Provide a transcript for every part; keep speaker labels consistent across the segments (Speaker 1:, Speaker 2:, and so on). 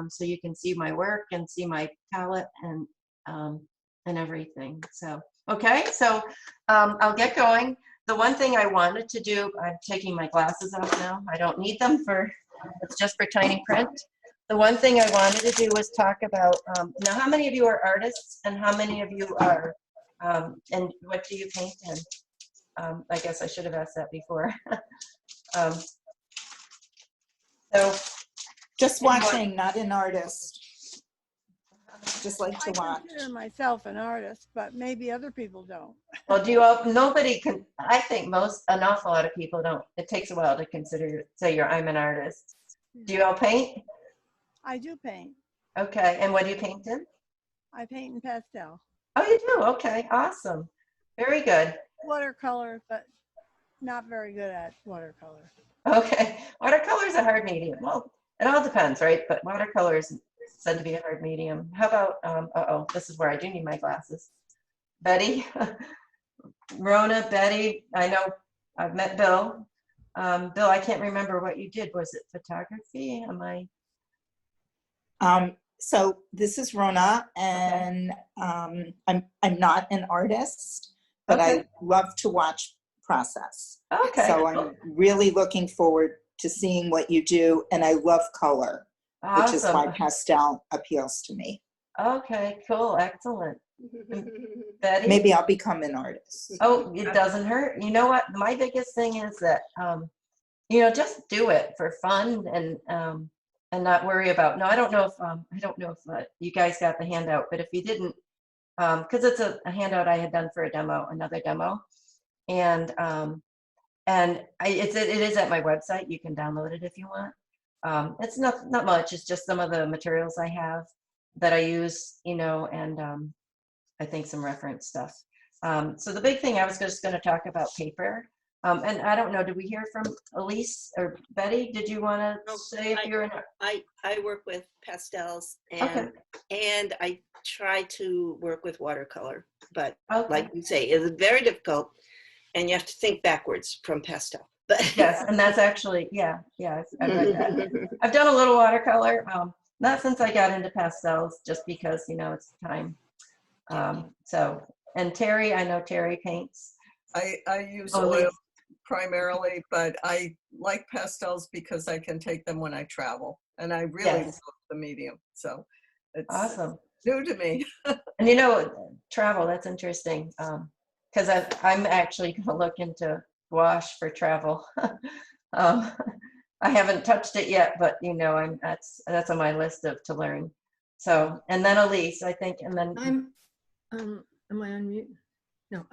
Speaker 1: so you can see my work and see my palette and everything. So, okay, so I'll get going. The one thing I wanted to do, I'm taking my glasses off now. I don't need them it's just for tiny print. The one thing I wanted to do was talk about, now how many of you are artists and how many of you are, and what do you paint in? I guess I should have asked that before. So
Speaker 2: just watching, not an artist. Just like to watch.
Speaker 3: I consider myself an artist, but maybe other people don't.
Speaker 1: Well, do you all, nobody can, I think an awful lot of people don't. It takes a while to say I'm an artist. Do you all paint?
Speaker 3: I do paint.
Speaker 1: Okay, and what do you paint in?
Speaker 3: I paint in pastel.
Speaker 1: Oh, you do? Okay, awesome. Very good.
Speaker 3: Watercolor, but not very good at watercolor.
Speaker 1: Okay, watercolor is a hard medium. Well, it all depends, right? But watercolor is said to be a hard medium. How about, uh-oh, this is where I do need my glasses. Betty, Rona, Betty, I know I've met Bill. Bill, I can't remember what you did. Was it photography? Am I?
Speaker 2: So this is Rona, and I'm not an artist, but
Speaker 1: Okay.
Speaker 2: I love to watch process.
Speaker 1: Okay.
Speaker 2: So I'm really looking forward to seeing what you do, and I love color,
Speaker 1: Awesome.
Speaker 2: which is why pastel appeals to me.
Speaker 1: Okay, cool, excellent. Betty?
Speaker 2: Maybe I'll become an artist.
Speaker 1: Oh, it doesn't hurt. You know what? My biggest thing is that, just do it for fun and not worry about. No, I don't know if you guys got the handout, but if you didn't, because it's a handout I had done for another demo, and it is at my website. You can download it if you want. It's not much. It's just some of the materials I have that I use, and I think some reference stuff. So the big thing I was just going to talk about paper. And I don't know, did we hear from Elise or Betty? Did you want to say if you're in?
Speaker 4: I work with pastels
Speaker 1: Okay.
Speaker 4: and I try to work with watercolor, but
Speaker 1: Okay.
Speaker 4: like you say, it's very difficult and you have to think backwards from pastel. But
Speaker 1: Yes, and that's actually, yeah, I read that. I've done a little watercolor, not since I got into pastels, just because, it's time. And Terry, I know Terry paints.
Speaker 5: I use oil primarily, but I like pastels because I can take them when I travel, and I really love the medium. So it's
Speaker 1: Awesome.
Speaker 5: new to me.
Speaker 1: And travel, that's interesting, because I'm actually going to look into gouache for travel. I haven't touched it yet, but that's on my list to learn. So, and then Elise, I think, and then
Speaker 6: am I on mute? No,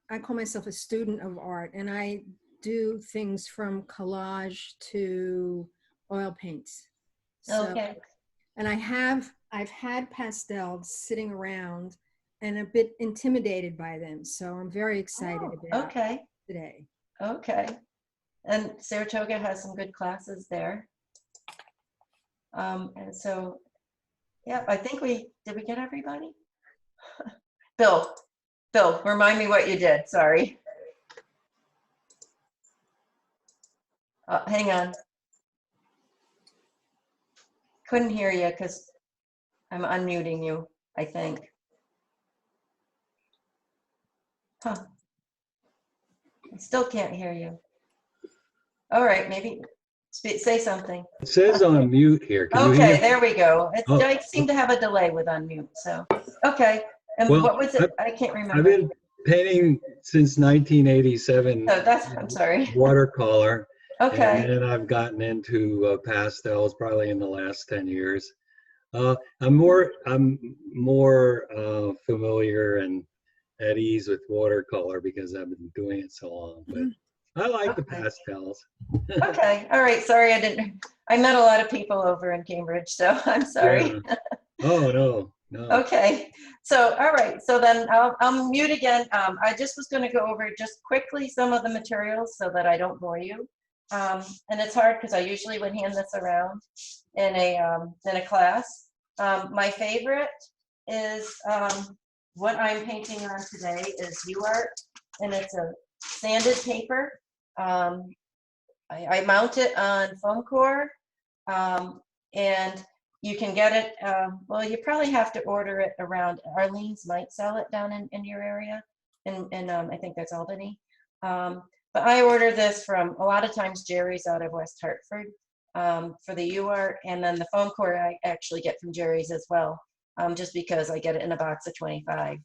Speaker 6: I call myself a student of art, and I do things from collage to oil paints. So,
Speaker 1: okay.
Speaker 6: And I've had pastels sitting around and a bit intimidated by them. So I'm very excited about today.
Speaker 1: Okay. And Saratoga has some good classes there. And so, yeah, I think did we get everybody? Bill, remind me what you did. Sorry. Hang on. Couldn't hear you because I'm unmuting you, I think. Huh. I still can't hear you. All right, maybe say something.
Speaker 7: It says on mute here. Can you hear?
Speaker 1: There we go. I seem to have a delay with unmute, so. Okay, and what was it? I can't remember.
Speaker 7: I've been painting since 1987.
Speaker 1: Oh, I'm sorry.
Speaker 7: Watercolor.
Speaker 1: Okay.
Speaker 7: And then I've gotten into pastels probably in the last 10 years. I'm more familiar and at ease with watercolor because I've been doing it so long. But I like the pastels.
Speaker 1: Okay. All right. Sorry, I met a lot of people over in Cambridge, so I'm sorry.
Speaker 7: Yeah. Oh, no.
Speaker 1: Okay. So, all right. So then I'll mute again. I just was going to go over just quickly some of the materials so that I don't bore you. And it's hard because I usually would hand this around in a class. My favorite is what I'm painting on today is UArt, and it's a sanded paper. I mount it on foam core. And you can get it, well, you probably have to order it around, Arlene's might sell it down in your area. And I think that's Albany. But I order this from, a lot of times Jerry's out of West Hartford for the UART. And then the foam core I actually get from Jerry's as well, just because I get it in a box of 25.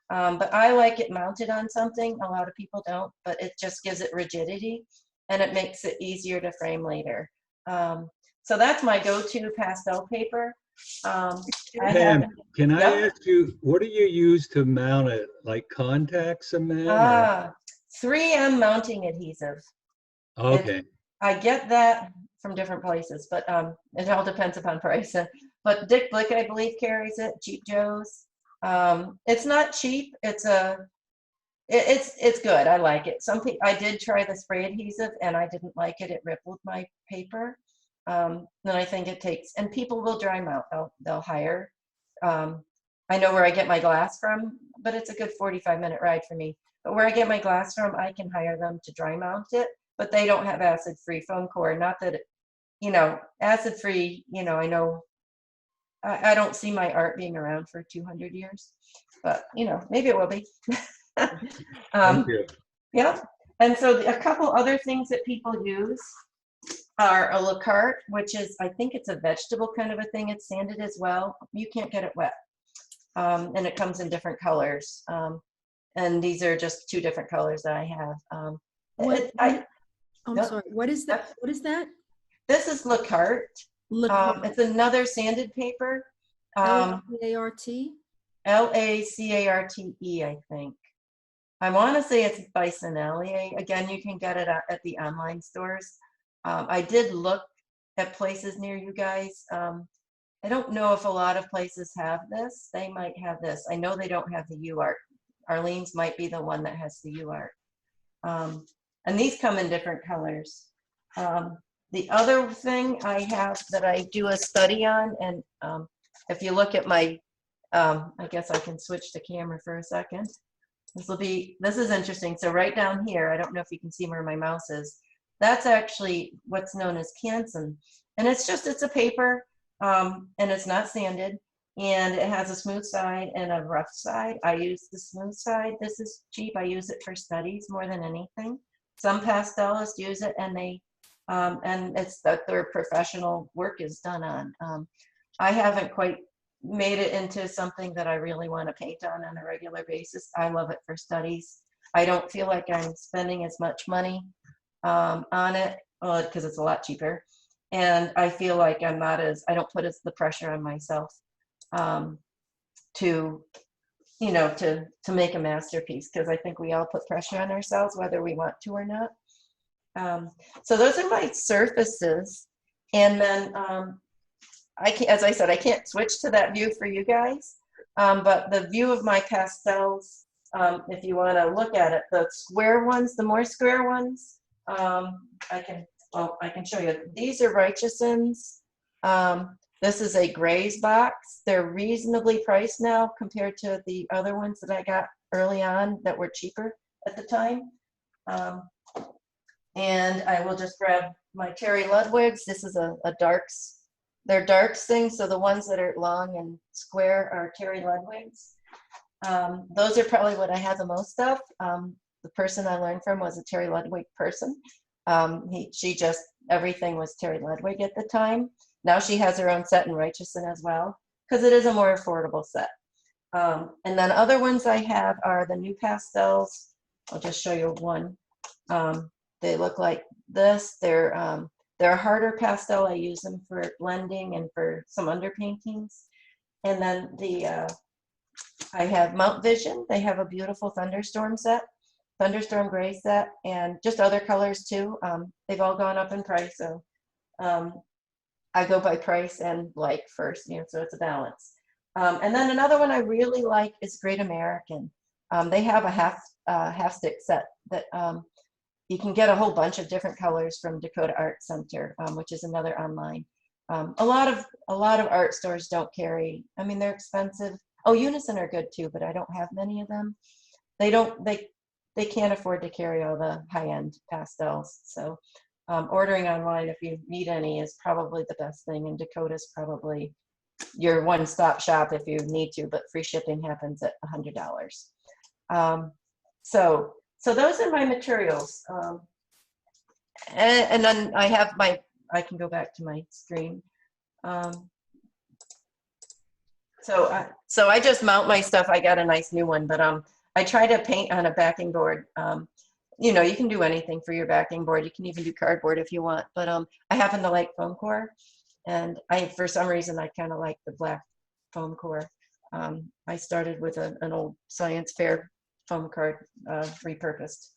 Speaker 1: But I like it mounted on something. A lot of people don't, but it just gives it rigidity and it makes it easier to frame later. So that's my go-to pastel paper.
Speaker 7: Pam, can I
Speaker 1: Yep.
Speaker 7: ask you, what do you use to mount it? Like contact cement? Or?
Speaker 1: 3M mounting adhesive.
Speaker 7: Okay.
Speaker 1: I get that from different places, but it all depends upon price. But Dick Blick, I believe, carries it. Cheap Joe's. It's not cheap. It's good. I like it. I did try the spray adhesive and I didn't like it. It rippled my paper. Then I think it takes, and people will dry mount. They'll hire. I know where I get my glass from, but it's a good 45-minute ride for me. But where I get my glass from, I can hire them to dry mount it, but they don't have acid-free foam core. Not that, acid-free, I know, I don't see my art being around for 200 years, but, maybe it will be.
Speaker 7: Thank you.
Speaker 1: Yeah. And so a couple other things that people use are a La Carte, which is, I think it's a vegetable kind of a thing. It's sanded as well. You can't get it wet. And it comes in different colors. And these are just 2 different colors that I have.
Speaker 6: I'm sorry. What is that? What is that?
Speaker 1: This is La Carte. It's another sanded paper.
Speaker 6: L-A-R-T?
Speaker 1: Lacarte, I think. I want to say it's Bisonellier. Again, you can get it at the online stores. I did look at places near you guys. I don't know if a lot of places have this. They might have this. I know they don't have the UART. Arlene's might be the one that has the UART. And these come in different colors. The other thing I have that I do a study on, and if you look at my, I guess I can switch the camera for a second. This is interesting. So right down here, I don't know if you can see where my mouse is. That's actually what's known as Canson. And it's a paper, and it's not sanded, and it has a smooth side and a rough side. I use the smooth side. This is cheap. I use it for studies more than anything. Some pastelists use it, and and it's that their professional work is done on. I haven't quite made it into something that I really want to paint on a regular basis. I love it for studies. I don't feel like I'm spending as much money on it because it's a lot cheaper, and I feel like I don't put the pressure on myself to make a masterpiece, because I think we all put pressure on ourselves whether we want to or not. So those are my surfaces, and then as I said, I can't switch to that view for you guys, but the view of my pastels, if you want to look at it, the square ones, the more square ones, I can show you. These are Righteousons. This is a Grays box. They're reasonably priced now compared to the other ones that I got early on that were cheaper at the time. And I will just grab my Terry Ludwigs. This is a darks. They're darks things, so the ones that are long and square are Terry Ludwigs. Those are probably what I have the most of. The person I learned from was a Terry Ludwig person. Everything was Terry Ludwig at the time. Now she has her own set in Righteousson as well, because it is a more affordable set. And then other ones I have are the new pastels. I'll just show you one. They look like this. They're a harder pastel. I use them for blending and for some underpaintings. And then I have Mount Vision. They have a beautiful Thunderstorm Gray set, and just other colors too. They've all gone up in price, so I go by price and like first, so it's a balance. And then another one I really like is Great American. They have a half stick set that you can get a whole bunch of different colors from Dakota Art Center, which is another online. A lot of art stores don't carry. I mean, they're expensive. Oh, Unison are good too, but I don't have many of them. They can't afford to carry all the high-end pastels. So ordering online, if you need any, is probably the best thing. And Dakota's probably your one-stop shop if you need to, but free shipping happens at $100. So those are my materials. And then I have I can go back to my screen. So I just mount my stuff. I got a nice new one, but I try to paint on a backing board. You know, you can do anything for your backing board. You can even do cardboard if you want, but I happen to like foam core, and for some reason, I kind of like the black foam core. I started with an old science fair foam card, repurposed.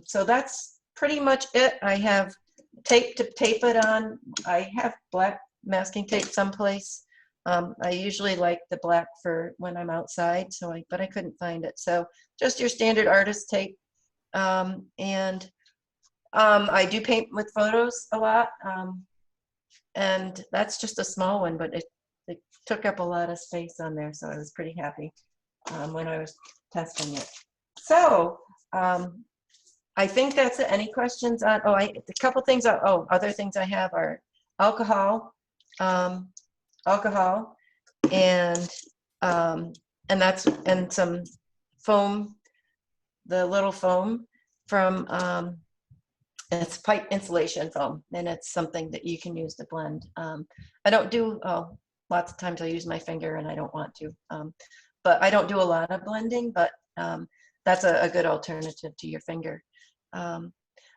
Speaker 1: So that's pretty much it. I have tape to tape it on. I have black masking tape someplace. I usually like the black for when I'm outside, but I couldn't find it. So just your standard artist tape. And I do paint with photos a lot. And that's just a small one, but it took up a lot of space on there. So I was pretty happy when I was testing it. So I think that's it. Any questions on, a couple things, other things I have are alcohol, and some foam, the little foam from, it's pipe insulation foam, and it's something that you can use to blend. I don't do, lots of times I use my finger and I don't want to, but I don't do a lot of blending, but that's a good alternative to your finger.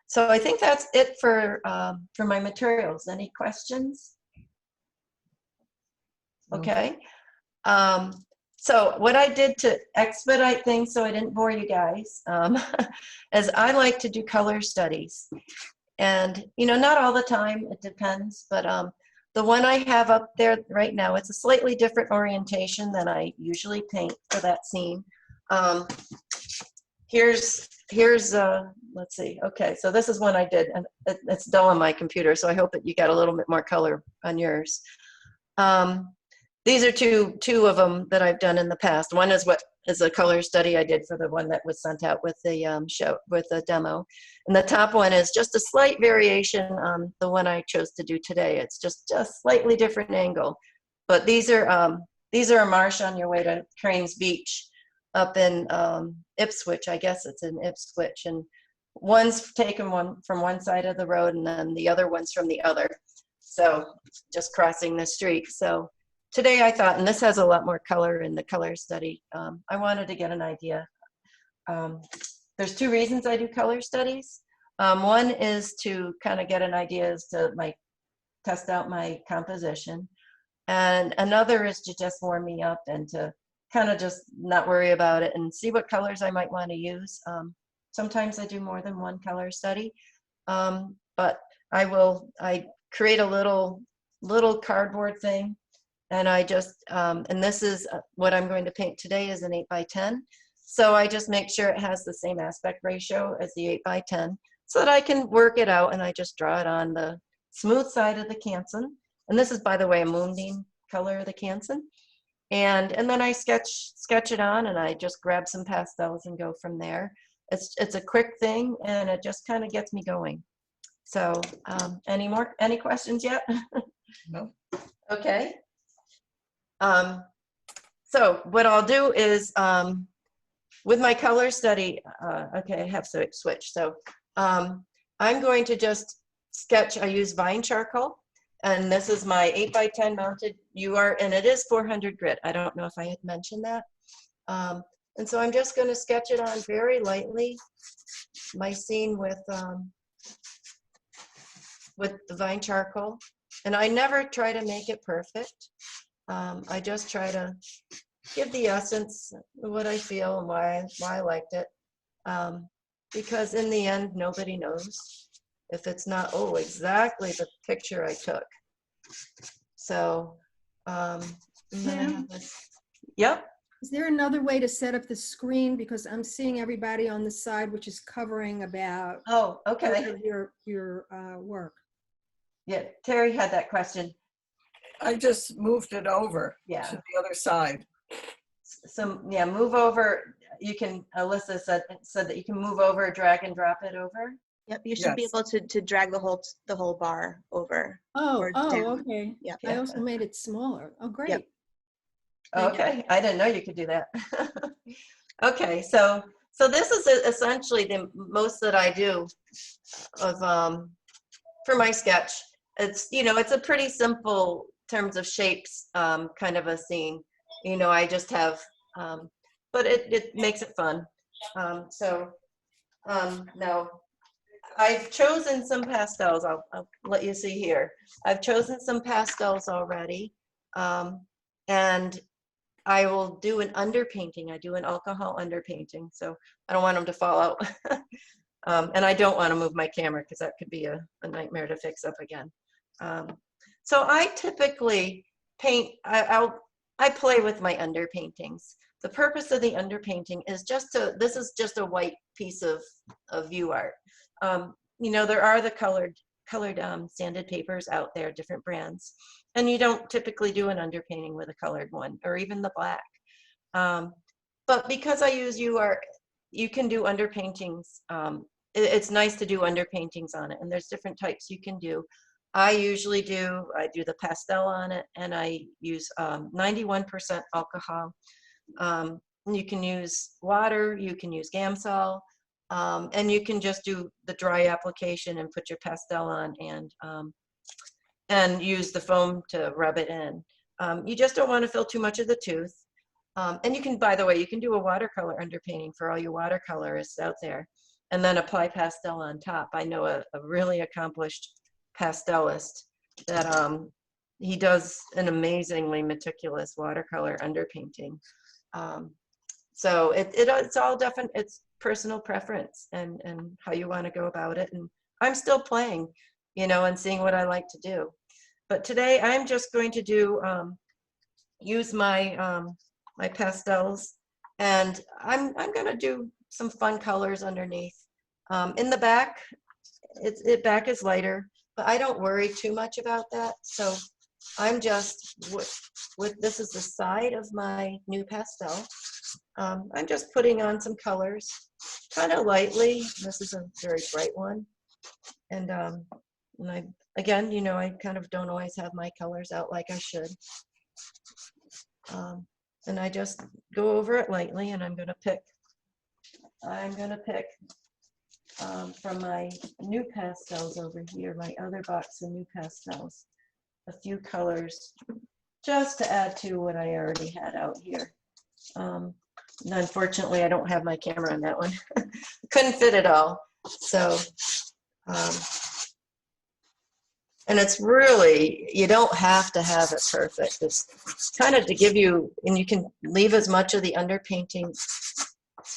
Speaker 1: So I think that's it for my materials. Any questions? Okay. So what I did to expedite things so I didn't bore you guys is I like to do color studies. And, you know, not all the time, it depends, but the one I have up there right now, it's a slightly different orientation than I usually paint for that scene. Here's let's see. Okay, so this is one I did, and it's dull on my computer, so I hope that you got a little bit more color on yours. These are two of them that I've done in the past. One is a color study I did for the one that was sent out with the show, with the demo. And the top one is just a slight variation on the one I chose to do today. It's just a slightly different angle. But these are a marsh on your way to Cranes Beach up in Ipswich. I guess it's in Ipswich. And one's taken from one side of the road, and then the other one's from the other. So just crossing the street. So today I thought, and this has a lot more color in the color study, I wanted to get an idea. There's two reasons I do color studies. One is to kind of get an idea as to test out my composition. And another is to just warm me up and to kind of just not worry about it and see what colors I might want to use. Sometimes I do more than one color study, but I create a little cardboard thing. And I just, and this is what I'm going to paint today is an 8x10. So I just make sure it has the same aspect ratio as the 8x10 so that I can work it out, and I just draw it on the smooth side of the Canson. And this is, by the way, a moonbeam color of the Canson. And then I sketch it on, and I just grab some pastels and go from there. It's a quick thing, and it just kind of gets me going. So any questions yet?
Speaker 5: No.
Speaker 1: Okay. So what I'll do is, with my color study, okay, I have to switch. So I'm going to just sketch. I use Vine charcoal, and this is my 8x10 mounted and it is 400 grit. I don't know if I had mentioned that. And so I'm just going to sketch it on very lightly, my scene with the Vine charcoal. And I never try to make it perfect. I just try to give the essence of what I feel and why I liked it. Because in the end, nobody knows if it's not, exactly the picture I took. So, and then I have this. Yep.
Speaker 6: Is there another way to set up the screen? Because I'm seeing everybody on the side, which is covering about
Speaker 1: Okay.
Speaker 6: your work.
Speaker 1: Yeah, Terry had that question.
Speaker 5: I just moved it over
Speaker 1: Yeah.
Speaker 5: to the other side.
Speaker 1: So yeah, move over. You can, Alyssa said that you can move over, drag and drop it over.
Speaker 2: Yep, you should be
Speaker 5: Yes.
Speaker 2: able to drag the whole bar over.
Speaker 6: Oh,
Speaker 2: or
Speaker 6: oh,
Speaker 2: down.
Speaker 6: okay.
Speaker 2: Yep.
Speaker 6: I also made it smaller. Oh, great. Thank you.
Speaker 1: Okay, I didn't know you could do that. Okay, so this is essentially the most that I do of for my sketch. It's, you know, it's a pretty simple terms of shapes kind of a scene. You know, I just have, but it makes it fun. Now I've chosen some pastels. I'll let you see here. I've chosen some pastels already, and I will do an underpainting. I do an alcohol underpainting, so I don't want them to fall out. And I don't want to move my camera because that could be a nightmare to fix up again. So I typically paint, I play with my underpaintings. The purpose of the underpainting is just to, this is just a white piece of view art. You know, there are the colored sanded papers out there, different brands. And you don't typically do an underpainting with a colored one or even the black. But because I use UART, you can do underpaintings. It's nice to do underpaintings on it, and there's different types you can do. I do the pastel on it, and I use 91% alcohol. You can use water, you can use Gamsol, and you can just do the dry application and put your pastel on and use the foam to rub it in. You just don't want to fill too much of the tooth. And you can, by the way, you can do a watercolor underpainting for all you watercolorists out there, and then apply pastel on top. I know a really accomplished pastelist that he does an amazingly meticulous watercolor underpainting. So it's all different. It's personal preference and how you want to go about it. And I'm still playing, you know, and seeing what I like to do. But today I'm just going to do use my my pastels, and I'm going to do some fun colors underneath. In the back, back is lighter, but I don't worry too much about that. So I'm just with this is the side of my new pastel. I'm just putting on some colors, kind of lightly. This is a very bright one, and I again, you know, I kind of don't always have my colors out like I should. And I just go over it lightly, and I'm gonna pick from my new pastels over here, my other box of new pastels, a few colors just to add to what I already had out here. And unfortunately, I don't have my camera on that one. Couldn't fit it all. So, and it's really, you don't have to have it perfect. It's kind of to give you, and you can leave as much of the underpainting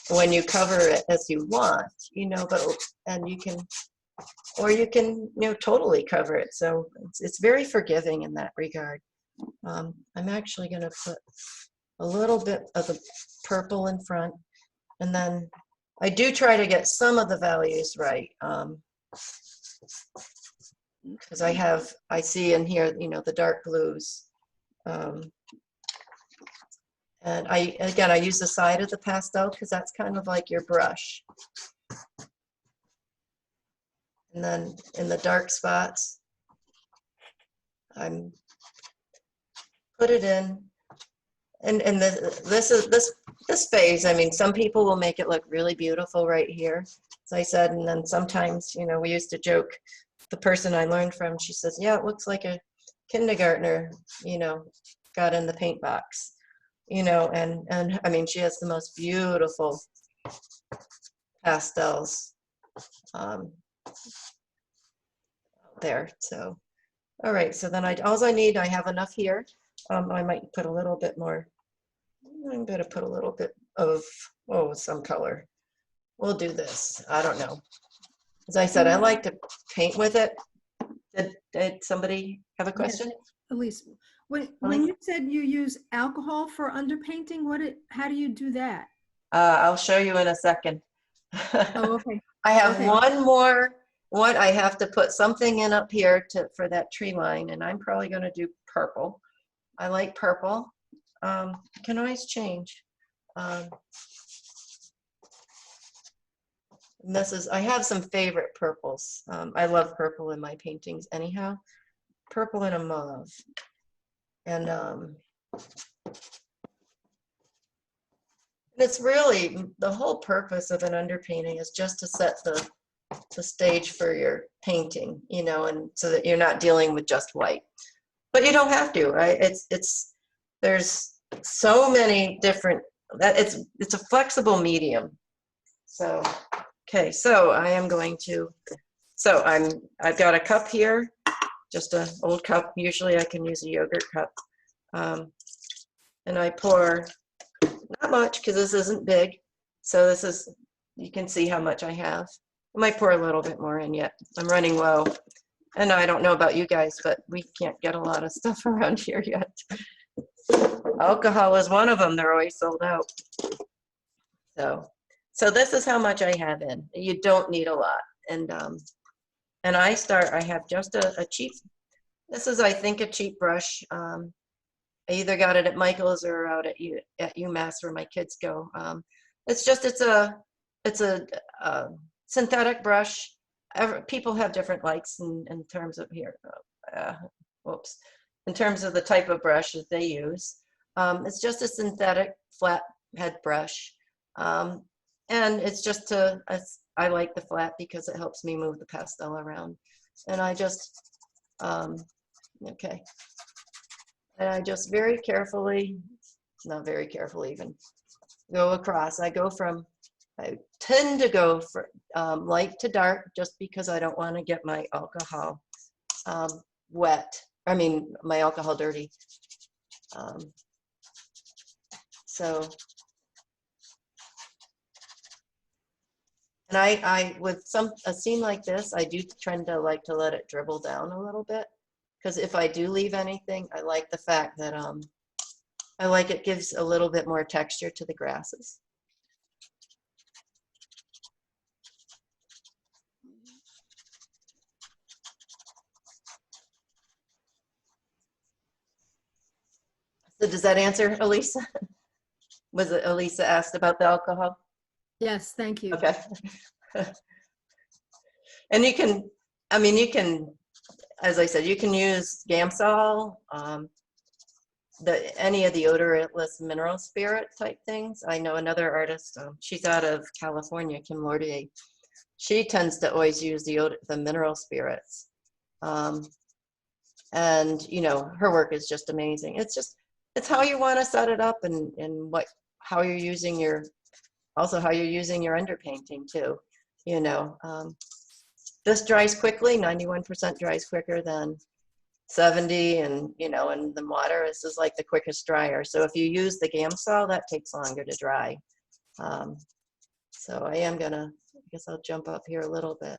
Speaker 1: when you cover it as you want, you know, but, and you can, or you can, you know, totally cover it. So it's very forgiving in that regard. I'm actually going to put a little bit of the purple in front, and then I do try to get some of the values right. Because I see in here, you know, the dark blues. And I use the side of the pastel because that's kind of like your brush. And then in the dark spots, I'm put it in. And this phase, I mean, some people will make it look really beautiful right here, as I said, and then sometimes, you know, we used to joke, the person I learned from, she says, yeah, it looks like a kindergartner, you know, got in the paint box, you know, and I mean, she has the most beautiful pastels there. So, all right, so then I have enough here. I might put a little bit more. I'm going to put a little bit of, some color. We'll do this. I don't know. As I said, I like to paint with it. Did somebody have a question?
Speaker 6: Elise, when you said you use alcohol for underpainting, how do you do that?
Speaker 1: I'll show you in a second.
Speaker 6: Oh, okay.
Speaker 1: I have
Speaker 6: Okay.
Speaker 1: one more. I have to put something in up here for that tree line, and I'm probably going to do purple. I like purple. Can always change. And this is, I have some favorite purples. I love purple in my paintings anyhow. Purple and a mauve. And it's really, the whole purpose of an underpainting is just to set the stage for your painting, you know, and so that you're not dealing with just white. But you don't have to, right? There's so many different, that it's a flexible medium. So, okay, so I am going to, I've got a cup here, just an old cup. Usually I can use a yogurt cup. And I pour, not much because this isn't big. So this is, you can see how much I have. I might pour a little bit more in yet. I'm running low. And I don't know about you guys, but we can't get a lot of stuff around here yet. Alcohol is one of them. They're always sold out. So this is how much I have in. You don't need a lot. And I have just a cheap, this is, I think, a cheap brush. I either got it at Michael's or out at UMass where my kids go. It's a synthetic brush. People have different likes in terms of here. In terms of the type of brush that they use. It's just a synthetic flat head brush. And it's just I like the flat because it helps me move the pastel around. And I just, okay. And I just very carefully, not very carefully even, go across. I tend to go from light to dark just because I don't want to get my alcohol wet. I mean, my alcohol dirty. And I with a scene like this, I do tend to like to let it dribble down a little bit. Because if I do leave anything, I like the fact that I like it gives a little bit more texture to the grasses. So does that answer, Elisa? Was it Elisa asked about the alcohol?
Speaker 6: Yes, thank you.
Speaker 1: Okay. And you can, as I said, you can use Gamsol, any of the odorless mineral spirit type things. I know another artist, she's out of California, Kim Lordier. She tends to always use the mineral spirits. And, you know, her work is just amazing. It's how you want to set it up and how you're using your underpainting too, you know. This dries quickly, 91% dries quicker than 70, and you know, and the water, this is like the quickest dryer. So if you use the Gamsol, that takes longer to dry. So I guess I'll jump up here a little bit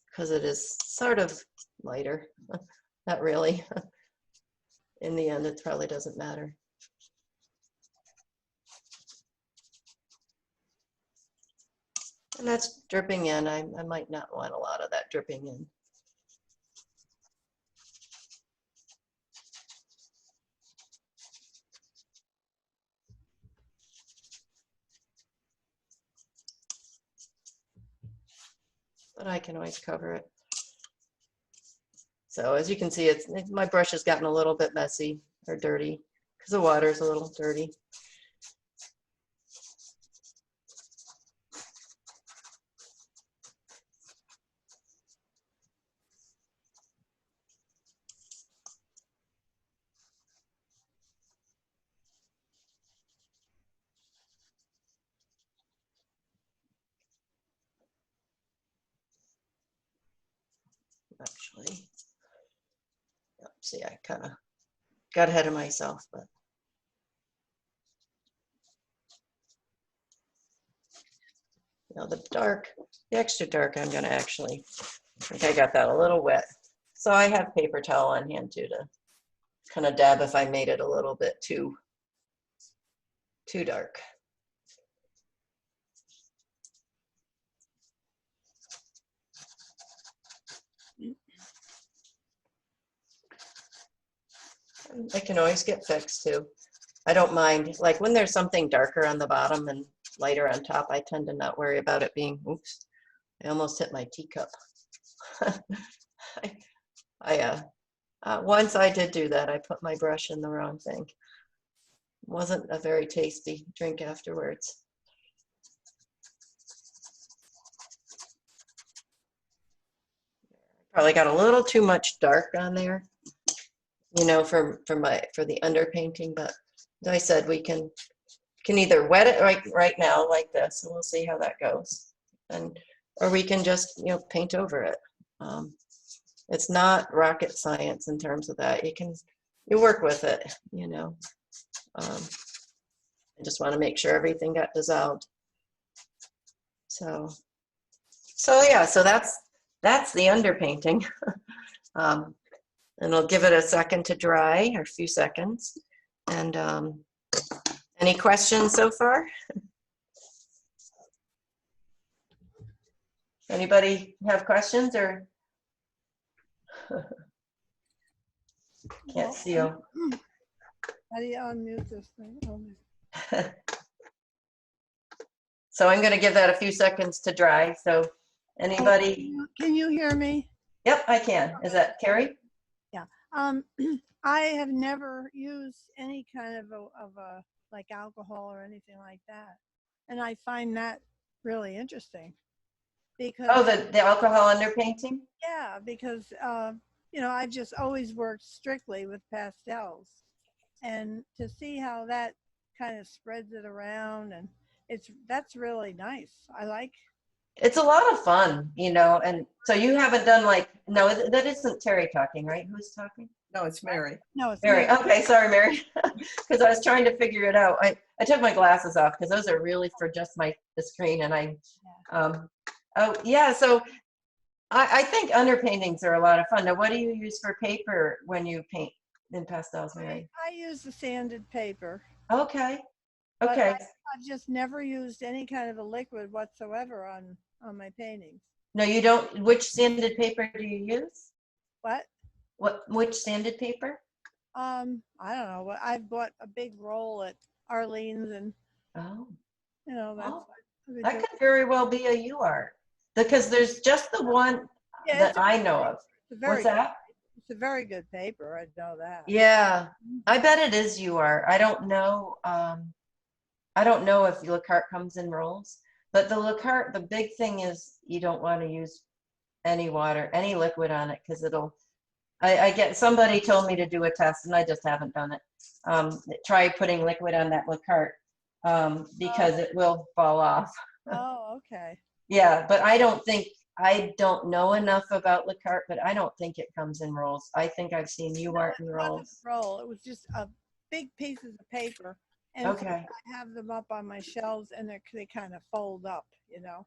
Speaker 1: because it is sort of lighter. Not really. In the end, it probably doesn't matter. And that's dripping in. I might not want a lot of that dripping in. But I can always cover it. So as you can see, my brush has gotten a little bit messy or dirty because the water is a little dirty. Actually, see, I kind of got ahead of myself, but you know, the extra dark, I'm gonna actually, I think I got that a little wet. So I have paper towel on hand too to kind of dab if I made it a little bit too dark. It can always get fixed too. I don't mind, like when there's something darker on the bottom and lighter on top. I tend to not worry about it being, oops, I almost hit my teacup. Once I did do that, I put my brush in the wrong thing. Wasn't a very tasty drink afterwards. Probably got a little too much dark on there, you know, for the underpainting, but as I said, we can either wet it right now like this, and we'll see how that goes, or we can just, you know, paint over it. It's not rocket science in terms of that. You work with it, you know. I just want to make sure everything got dissolved. So yeah, so that's the underpainting. And I'll give it a second to dry, or a few seconds. And any questions so far? Anybody have questions, or? Can't see you.
Speaker 3: How do you unmute this thing? Oh,
Speaker 1: So I'm going to give that a few seconds to dry. So anybody?
Speaker 3: Can you hear me?
Speaker 1: Yep, I can. Is that Carrie?
Speaker 3: Yeah. I have never used any kind of a like alcohol or anything like that, and I find that really interesting because
Speaker 1: Oh, the alcohol underpainting?
Speaker 3: yeah, because you know, I've just always worked strictly with pastels, and to see how that kind of spreads it around, and that's really nice. I like.
Speaker 1: It's a lot of fun, you know. And so you haven't done like, no, that isn't Terry talking, right? Who's talking?
Speaker 5: No, it's Mary.
Speaker 3: No, it's
Speaker 1: Mary.
Speaker 3: not.
Speaker 1: Okay, sorry, Mary. Because I was trying to figure it out. I took my glasses off because those are really for just the screen. And oh yeah, so I think underpaintings are a lot of fun. Now, what do you use for paper when you paint in pastels, Mary?
Speaker 3: I use the sanded paper.
Speaker 1: Okay.
Speaker 3: But
Speaker 1: Okay.
Speaker 3: I've just never used any kind of a liquid whatsoever on my paintings.
Speaker 1: No, you don't. Which sanded paper do you use?
Speaker 3: What?
Speaker 1: Which sanded paper?
Speaker 3: I don't know. I've bought a big roll at Arlene's, and
Speaker 1: Oh,
Speaker 3: you know that's.
Speaker 1: Oh,
Speaker 3: what I
Speaker 1: that
Speaker 3: do.
Speaker 1: could very well be a UArt, because there's just the one
Speaker 3: Yeah,
Speaker 1: that I know of.
Speaker 3: It's a very
Speaker 1: What's that?
Speaker 3: It's a very good paper. I know that.
Speaker 1: Yeah, I bet it is UArt. I don't know. I don't know if Le Carte comes in rolls, but the Le Carte, the big thing is you don't want to use any water, any liquid on it, because it'll. I get, somebody told me to do a test, and I just haven't done it. Try putting liquid on that Le Carte, because it will fall off.
Speaker 3: Oh, okay.
Speaker 1: Yeah, but I don't know enough about Le Carte, but I don't think it comes in rolls. I think I've seen UArt in
Speaker 3: It wasn't
Speaker 1: rolls.
Speaker 3: a roll. It was just a big pieces of paper, and so
Speaker 1: Okay.
Speaker 3: I have them up on my shelves, and they kind of fold up, you know.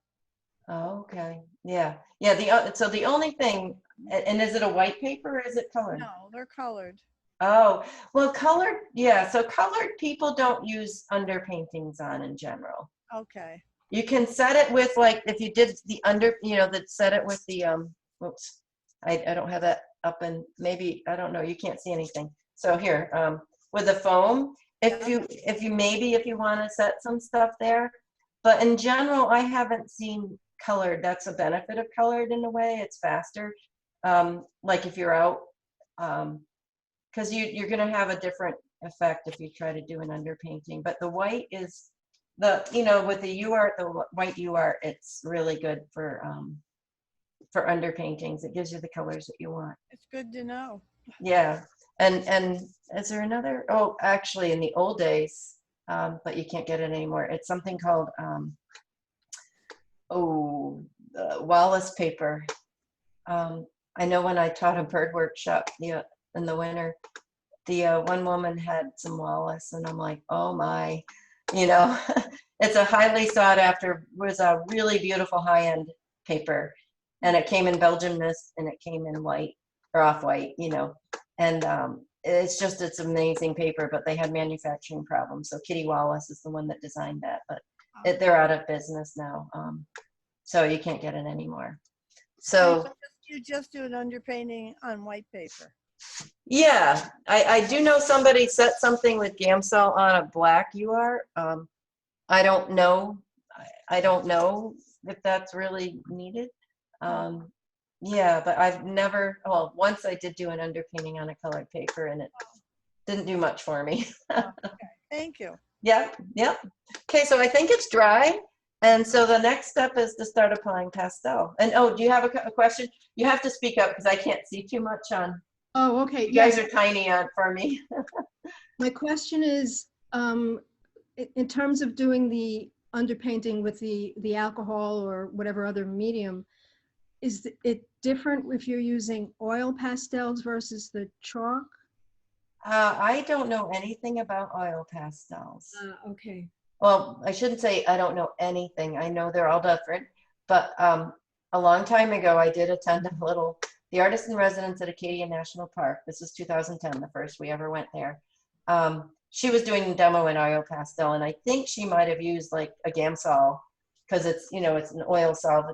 Speaker 1: Oh, okay. Yeah. Yeah. So the only thing, and is it a white paper or is it colored?
Speaker 3: No, they're colored.
Speaker 1: Oh, well, colored. Yeah. So colored people don't use underpaintings on in general.
Speaker 3: Okay.
Speaker 1: You can set it with, like, if you did the that set it with the, oops, I don't have that up, and maybe, I don't know, you can't see anything. So here, with the foam, if you want to set some stuff there, but in general, I haven't seen colored. That's a benefit of colored in a way. It's faster. Like if you're out, because you're going to have a different effect if you try to do an underpainting. But the white is with the UArt, the white UArt, it's really good for underpaintings. It gives you the colors that you want.
Speaker 3: It's good to know.
Speaker 1: Yeah. And is there another? Oh, actually, in the old days, but you can't get it anymore. It's something called Wallace paper. I know when I taught a bird workshop in the winter, the one woman had some Wallace, and I'm like, oh my, it's a highly sought after, was a really beautiful high-end paper, and it came in Belgian mist, and it came in white or off-white, and it's amazing paper, but they had manufacturing problems. So Kitty Wallace is the one that designed that, but they're out of business now. So you can't get it anymore. So
Speaker 3: you just do an underpainting on white paper.
Speaker 1: yeah, I do know somebody set something with Gamsol on a black UArt. I don't know. I don't know if that's really needed. Yeah, but I've never, well, once I did do an underpainting on a colored paper and it didn't do much for me.
Speaker 3: Thank you.
Speaker 1: Yep, yep. Okay, so I think it's dry. And so the next step is to start applying pastel. And oh, do you have a question? You have to speak up because I can't see too much on.
Speaker 6: Oh, okay.
Speaker 1: You guys
Speaker 6: Yes.
Speaker 1: are tiny on for me.
Speaker 6: My question is, in terms of doing the underpainting with the alcohol or whatever other medium, is it different if you're using oil pastels versus the chalk?
Speaker 1: I don't know anything about oil pastels.
Speaker 6: Okay.
Speaker 1: Well, I shouldn't say I don't know anything. I know they're all different. But a long time ago, I did attend the Artist in Residence at Acadia National Park. This was 2010, the first we ever went there. She was doing a demo in oil pastel, and I think she might have used like a Gamsol because it's, you know, it's an oil soluble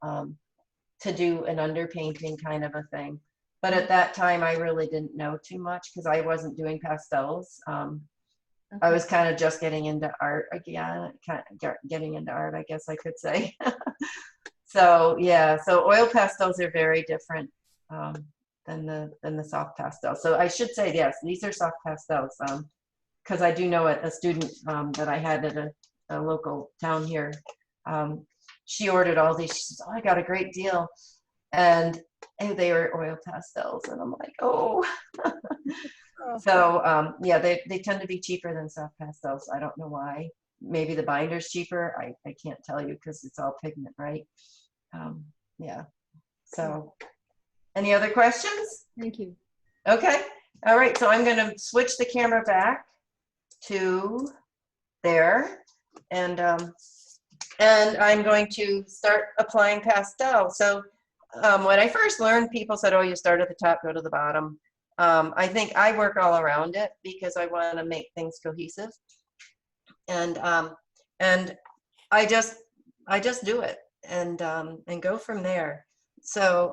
Speaker 1: to do an underpainting kind of a thing. But at that time, I really didn't know too much because I wasn't doing pastels. I was kind of just getting into art again, getting into art, I guess I could say. So yeah, so oil pastels are very different than the soft pastels. So I should say, yes, these are soft pastels because I do know a student that I had at a local town here. She ordered all these. She says, "Oh, I got a great deal," and they were oil pastels, and I'm like, oh. So yeah, they tend to be cheaper than soft pastels. I don't know why. Maybe the binder's cheaper. I can't tell you because it's all pigment, right? Yeah. So any other questions?
Speaker 6: Thank you.
Speaker 1: Okay. All right. So I'm going to switch the camera back to there, and I'm going to start applying pastel. So when I first learned, people said, "Oh, you start at the top, go to the bottom." I think I work all around it because I want to make things cohesive, and I just do it and go from there. So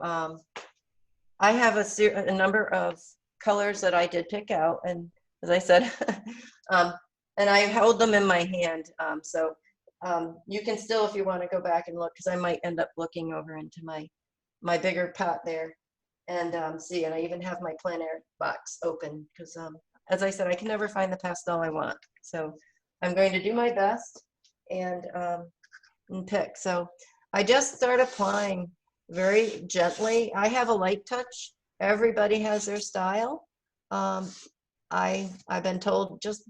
Speaker 1: I have a number of colors that I did pick out, and as I said, and I held them in my hand. So you can still, if you want to go back and look, because I might end up looking over into my bigger pot there. And see, and I even have my plein air box open because, as I said, I can never find the pastel I want. So I'm going to do my best and pick. So I just start applying very gently. I have a light touch. Everybody has their style. I've been told just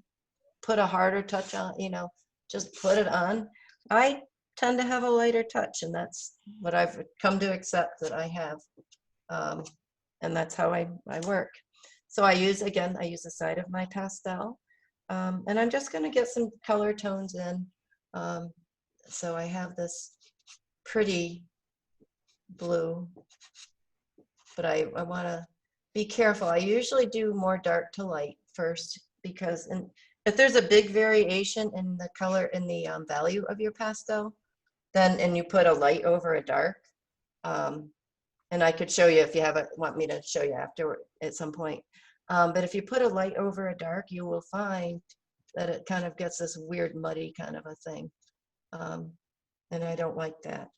Speaker 1: put a harder touch on, you know, just put it on. I tend to have a lighter touch, and that's what I've come to accept that I have. And that's how I work. So I use the side of my pastel. And I'm just going to get some color tones in. So I have this pretty blue, but I want to be careful. I usually do more dark to light first because if there's a big variation in the color, in the value of your pastel, and you put a light over a dark, and I could show you if you want me to show you after at some point. But if you put a light over a dark, you will find that it kind of gets this weird muddy kind of a thing. And I don't like that.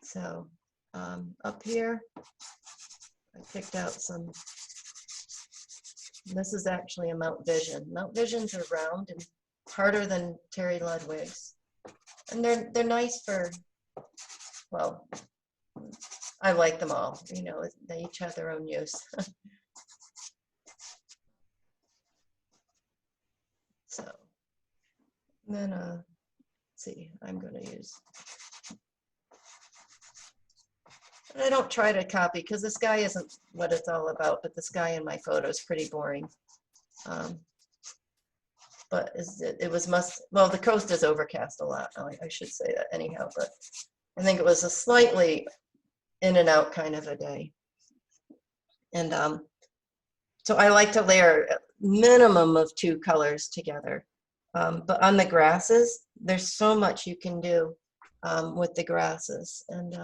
Speaker 1: So up here, I picked out some, this is actually a Mount Vision. Mount Visions are round and harder than Terry Ludwig's. And they're nice for, well, I like them all, you know, they each have their own use. So then, let's see, I'm going to use, I don't try to copy because the sky isn't what it's all about, but the sky in my photo is pretty boring. But well, the coast is overcast a lot. I should say that anyhow, but I think it was a slightly in and out kind of a day. And so I like to layer a minimum of 2 colors together. But on the grasses, there's so much you can do with the grasses. And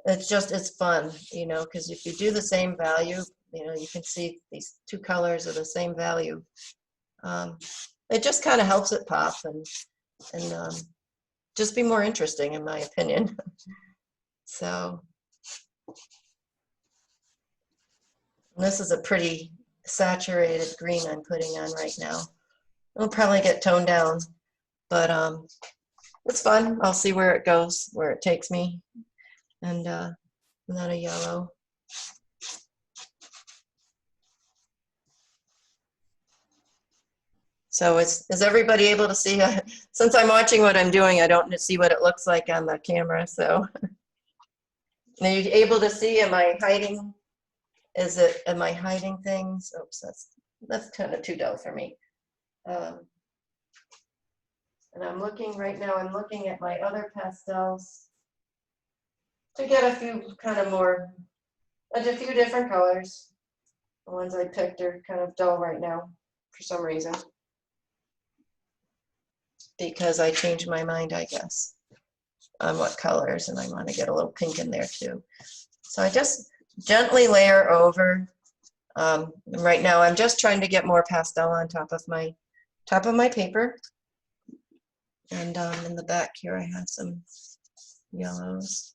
Speaker 1: it's fun, you know, because if you do the same value, you know, you can see these 2 colors of the same value It just kind of helps it pop and just be more interesting, in my opinion. So this is a pretty saturated green I'm putting on right now. It'll probably get toned down, but it's fun. I'll see where it goes, where it takes me. And not a yellow. So is everybody able to see? Since I'm watching what I'm doing, I don't see what it looks like on the camera. So are you able to see? Am I hiding? Am I hiding things? Oops, that's kind of too dull for me. And I'm looking right now, I'm looking at my other pastels to get a few kind of more, a few different colors. The ones I picked are kind of dull right now for some reason. Because I changed my mind, I guess, on what colors, and I want to get a little pink in there too. So I just gently layer over. Right now I'm just trying to get more pastel on top of my paper. And in the back here I have some yellows.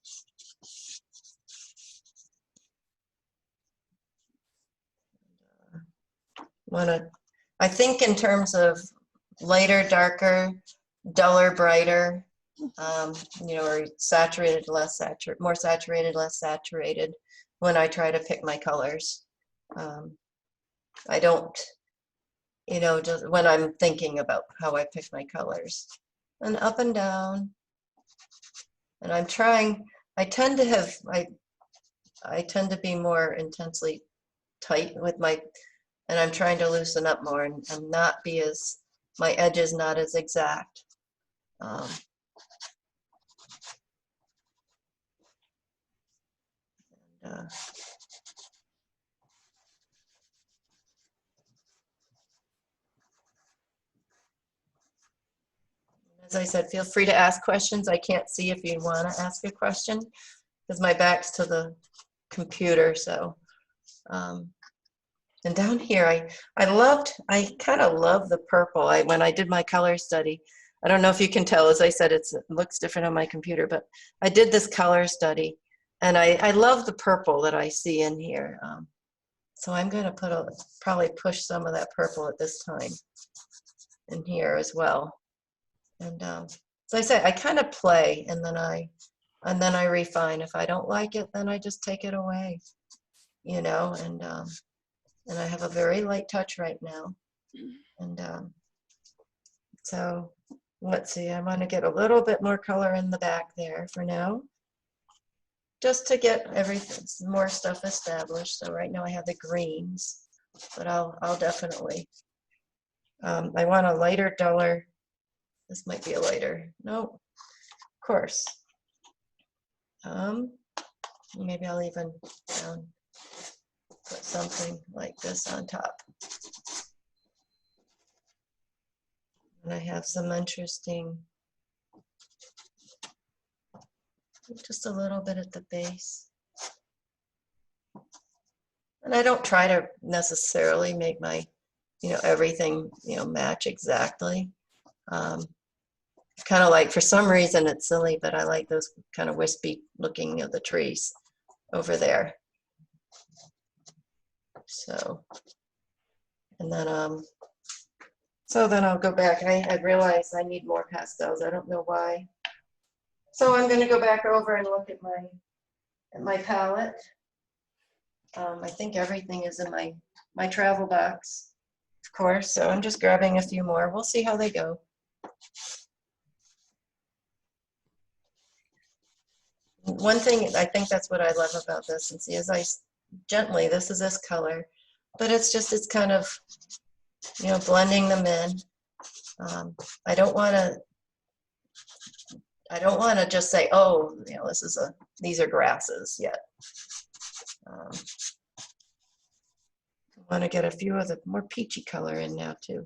Speaker 1: I think in terms of lighter, darker, duller, brighter, or saturated, less saturated, more saturated, less saturated when I try to pick my colors. I don't, just when I'm thinking about how I pick my colors. And up and down. And I'm trying, I tend to be more intensely tight with my, and I'm trying to loosen up more and not be as, my edge is not as exact. As I said, feel free to ask questions. I can't see if you want to ask a question because my back's to the computer. So, and down here, I kind of love the purple. When I did my color study, I don't know if you can tell, as I said, it looks different on my computer, but I did this color study and I love the purple that I see in here. So I'm going to probably push some of that purple at this time in here as well. And so I say I kind of play, and then I refine. If I don't like it, then I just take it away, and I have a very light touch right now. And so let's see, I want to get a little bit more color in the back there for now, just to get everything, more stuff established. So right now I have the greens, but I'll definitely, I want a lighter, duller. This might be a lighter. No, of course. Maybe I'll even put something like this on top. And I have some interesting, just a little bit at the base. And I don't try to necessarily make my, everything, match exactly. Kind of like, for some reason it's silly, but I like those kind of wispy looking of the trees over there. So, and then I'll go back. I realize I need more pastels. I don't know why. So I'm going to go back over and look at my palette. I think everything is in my travel box, of course. So I'm just grabbing a few more. We'll see how they go. One thing, I think that's what I love about this, and see, as I gently, this is this color, but it's kind of, blending them in. I don't want to just say, oh, these are grasses yet. I want to get a few of the more peachy color in now too.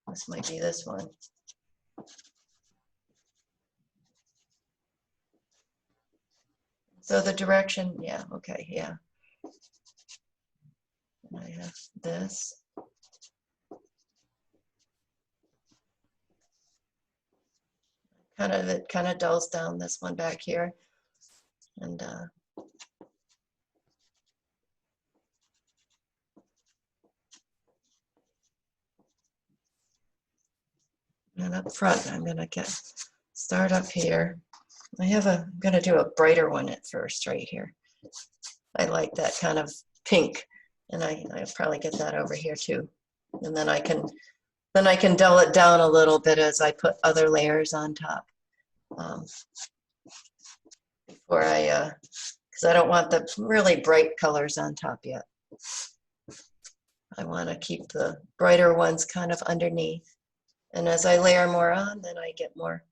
Speaker 1: This might be this one. So the direction, yeah, okay, yeah. And I have this. it kind of dulls down this one back here. And up front, I'm gonna start up here. I'm gonna do a brighter one at first right here. I like that kind of pink, and I'll probably get that over here too. And then I can dull it down a little bit as I put other layers on top. Before because I don't want the really bright colors on top yet. I want to keep the brighter ones kind of underneath. And as I layer more on, then I get more.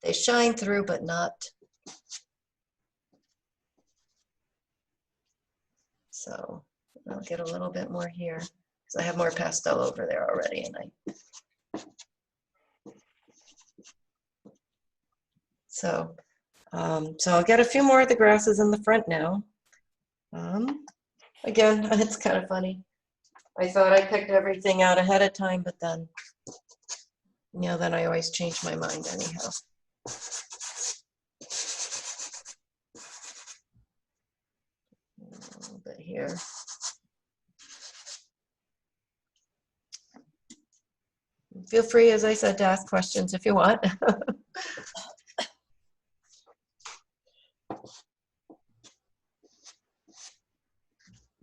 Speaker 1: They shine through, but not. So I'll get a little bit more here because I have more pastel over there already, and so I'll get a few more of the grasses in the front now. Again, it's kind of funny. I thought I picked everything out ahead of time, but then, then I always change my mind anyhow. A little bit here. Feel free, as I said, to ask questions if you want.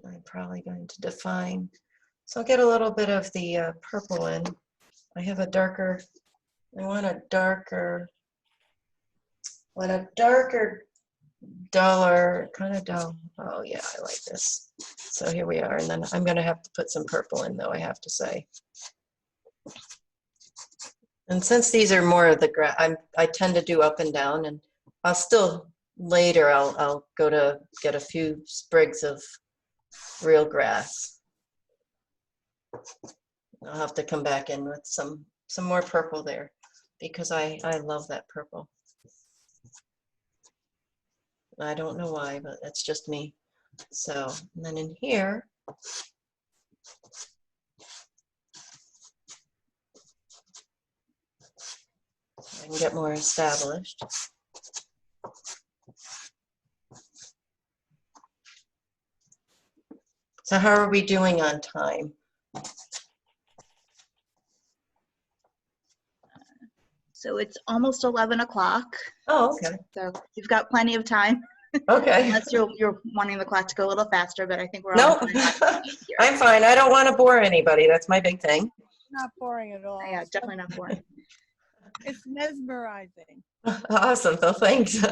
Speaker 1: I'm probably going to define. So I'll get a little bit of the purple in. I want a darker, duller, kind of dull. Oh yeah, I like this. So here we are, and then I'm gonna have to put some purple in though, I have to say. And since these are more of the I tend to do up and down, and I'll still, later I'll go to get a few sprigs of real grass. I'll have to come back in with some more purple there because I love that purple. I don't know why, but that's just me. So, and then in here, I can get more established. So how are we doing on time?
Speaker 8: So it's almost 11 o'clock.
Speaker 1: Oh, okay.
Speaker 8: So you've got plenty of time.
Speaker 1: Okay.
Speaker 8: Unless you're wanting the clock to go a little faster, but I think we're
Speaker 1: Nope.
Speaker 8: all fine here.
Speaker 1: I'm fine. I don't want to bore anybody. That's my big thing.
Speaker 3: Not boring at all.
Speaker 8: Yeah, definitely not boring.
Speaker 3: It's mesmerizing.
Speaker 1: Awesome. So thanks.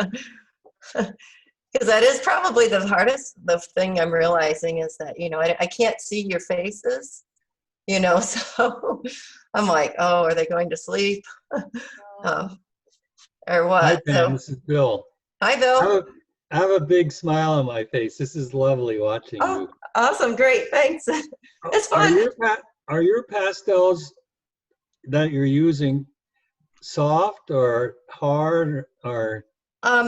Speaker 1: Because that is probably the thing I'm realizing is that, I can't see your faces, so I'm like, oh, are they going to sleep? Or what?
Speaker 7: Hi, Pam. This is Bill.
Speaker 1: Hi, Bill.
Speaker 7: I have a big smile on my face. This is lovely watching you.
Speaker 1: Awesome. Great. Thanks. It's fun.
Speaker 7: Are your pastels that you're using soft or hard or?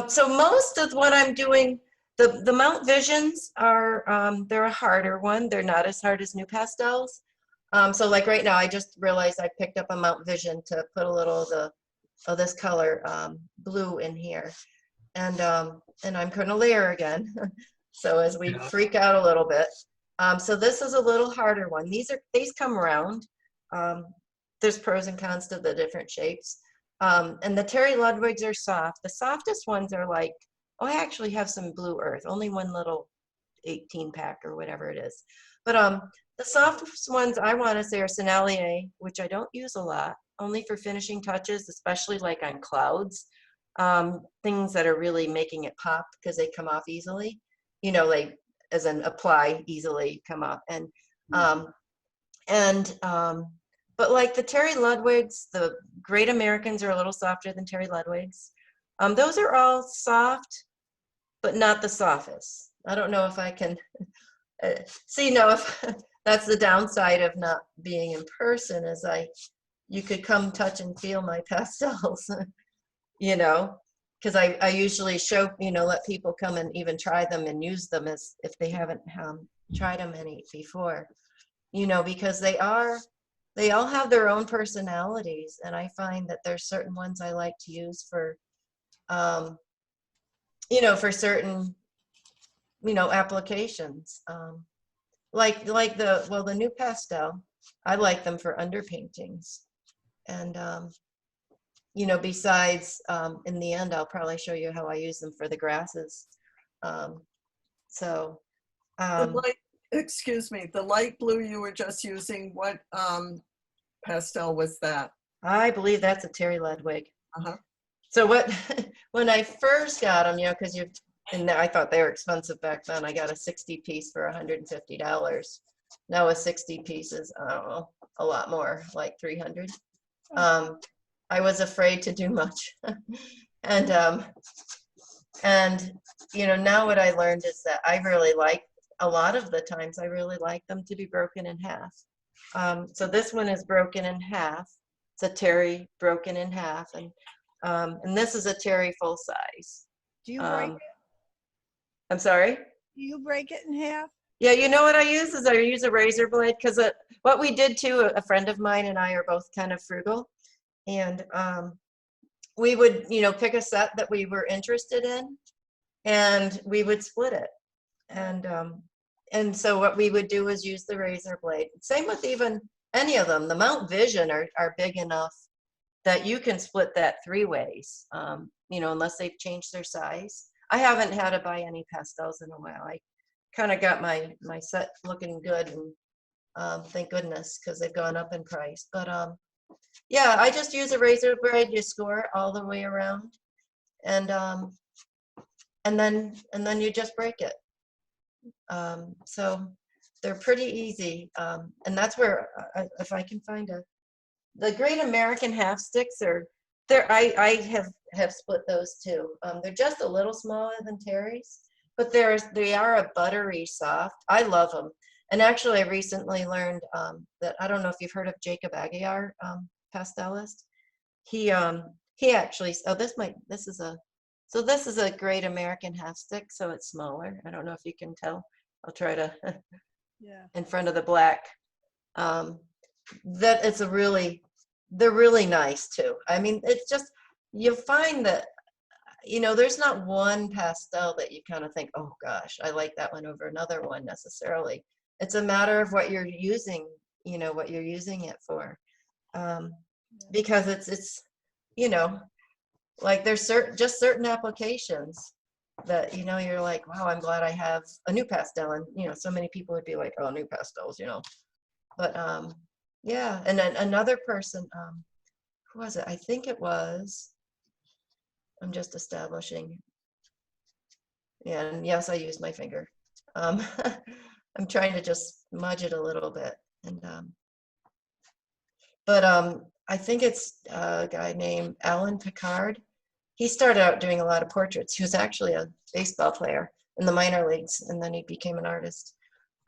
Speaker 1: So most of what I'm doing, the Mount Visions are, they're a harder one. They're not as hard as new pastels. So like right now, I just realized I picked up a Mount Vision to put a little of this color blue in here. And I'm going to layer again. So as we freak out a little bit. So this is a little harder one. These come round. There's pros and cons to the different shapes. And the Terry Ludwigs are soft. The softest ones are like, I actually have some blue earth, only one little 18 pack or whatever it is. But the softest ones I want to say are Sennelier, which I don't use a lot, only for finishing touches, especially like on clouds. Things that are really making it pop because they come off easily, like as an apply easily come off. But like the Terry Ludwigs, the Great Americans are a little softer than Terry Ludwigs. Those are all soft, but not the softest. I don't know if I can see, if that's the downside of not being in person is you could come touch and feel my pastels, because I usually show, let people come and even try them and use them as if they haven't tried them any before, because they all have their own personalities, and I find that there's certain ones I like to use for, for certain, applications. Like the new pastel, I like them for underpaintings. And, besides, in the end, I'll probably show you how I use them for the grasses. So,
Speaker 5: Excuse me, the light blue you were just using, what pastel was that?
Speaker 1: I believe that's a Terry Ludwig.
Speaker 5: Uh-huh.
Speaker 1: So when I first got them, and I thought they were expensive back then. I got a 60 piece for $150. Now a 60 pieces, I don't know, a lot more, like 300. I was afraid to do much. and now what I learned is that I really like, a lot of the times I really like them to be broken in half. So this one is broken in half. It's a Terry broken in half, and this is a Terry full size.
Speaker 3: Do you break it?
Speaker 1: I'm sorry?
Speaker 3: Do you break it in half?
Speaker 1: Yeah, you know what I use is I use a razor blade, because what we did too, a friend of mine and I are both kind of frugal, and we would, pick a set that we were interested in, and we would split it. And so what we would do is use the razor blade. Same with even any of them. The Mount Vision are big enough that you can split that 3 ways, unless they've changed their size. I haven't had to buy any pastels in a while. I kind of got my set looking good, and thank goodness, because they've gone up in price. But yeah, I just use a razor blade. You score it all the way around, and then you just break it. So they're pretty easy, and that's where if I can find the Great American half sticks are there. I have split those too. They're just a little smaller than Terry's, but they are a buttery soft. I love them. And actually, I recently learned that, I don't know if you've heard of Jacob Aguiar, pastelist. He actually, this is a Great American half stick, so it's smaller. I don't know if you can tell. I'll try to
Speaker 3: Yeah.
Speaker 1: in front of the black. That it's they're really nice too. I mean, it's just, you find that, there's not one pastel that you kind of think, oh gosh, I like that one over another one necessarily. It's a matter of what you're using, what you're using it for. Because it's, like there's certain applications that, you're like, wow, I'm glad I have a new pastel. And, so many people would be like, oh, new pastels, But yeah, and then another person, who was it? I think it was, I'm just establishing. Yeah, and yes, I used my finger. I'm trying to just smudge it a little bit. And but I think it's a guy named Alan Picard. He started out doing a lot of portraits. He was actually a baseball player in the minor leagues, and then he became an artist.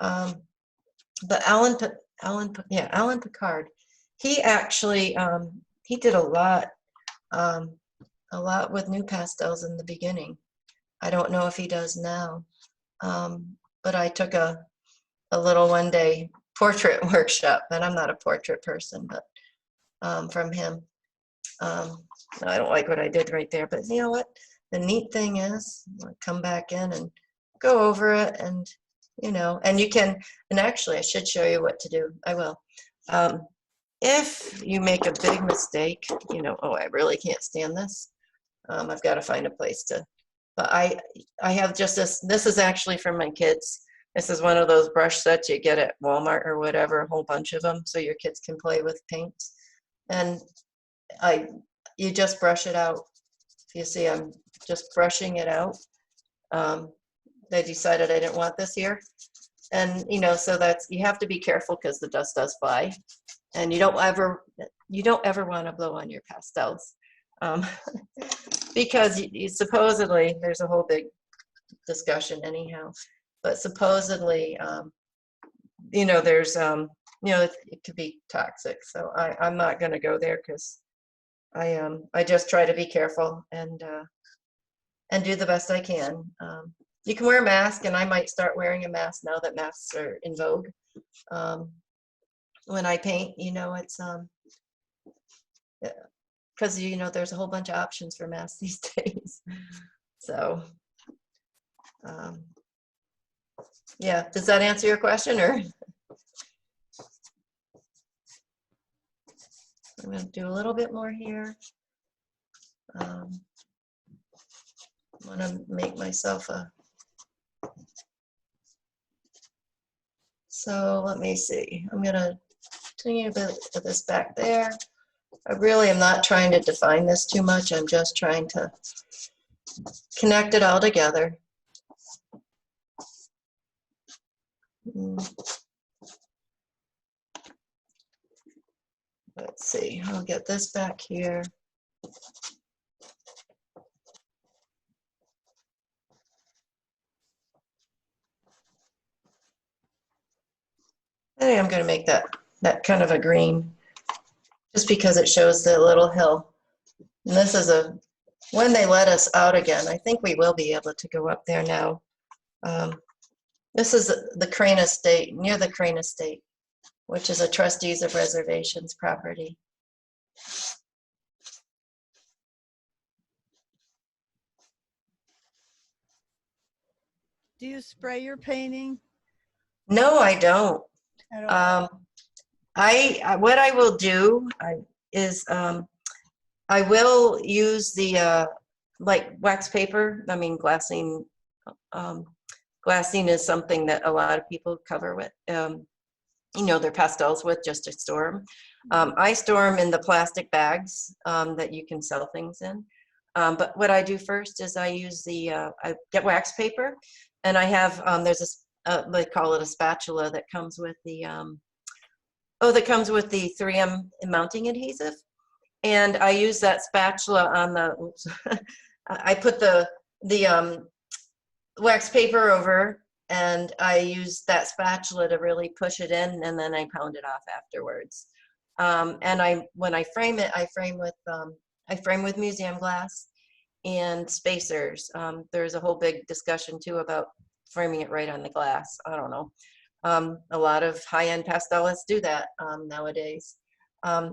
Speaker 1: But Alan Picard, he actually he did a lot with new pastels in the beginning. I don't know if he does now, but I took a little one-day portrait workshop, and I'm not a portrait person, but from him. I don't like what I did right there, but you know what? The neat thing is, I'll come back in and go over it, and and you can, and actually I should show you what to do. I will. If you make a big mistake, oh, I really can't stand this. I've got to find a place to, but I have just this is actually from my kids. This is one of those brush sets you get at Walmart or whatever, a whole bunch of them, so your kids can play with paints. And you just brush it out. You see, I'm just brushing it out. They decided I didn't want this here. And, so you have to be careful because the dust does fly. And you don't ever want to blow on your pastels. Because supposedly, there's a whole big discussion anyhow, but supposedly, there's, it could be toxic. So I'm not going to go there, because I just try to be careful and do the best I can. You can wear a mask, and I might start wearing a mask now that masks are in vogue. when I paint, it's, because, there's a whole bunch of options for masks these days. So, um, yeah, does that answer your question, or? I'm going to do a little bit more here. I want to make myself so let me see. I'm going to continue a bit of this back there. I really am not trying to define this too much. I'm just trying to connect it all together. Let's see, I'll get this back here. I think I'm going to make that kind of a green, just because it shows the little hill. And this is when they let us out again, I think we will be able to go up there now. This is the Crane Estate, near the Crane Estate, which is a trustees of reservations property.
Speaker 3: Do you spray your painting
Speaker 1: No, I don't.
Speaker 3: at all?
Speaker 1: What I will do is I will use the like wax paper. I mean, glassine. Glassine is something that a lot of people cover with, their pastels with, just to store them. I store them in the plastic bags that you can sell things in. But what I do first is I use I get wax paper, and I have, there's they call it a spatula that comes with the, that comes with the 3M mounting adhesive. And I use that spatula on oops, I put the wax paper over, and I use that spatula to really push it in, and then I pound it off afterwards. And when I frame it, I frame with museum glass and spacers. There's a whole big discussion too about framing it right on the glass. I don't know. A lot of high-end pastelists do that nowadays. I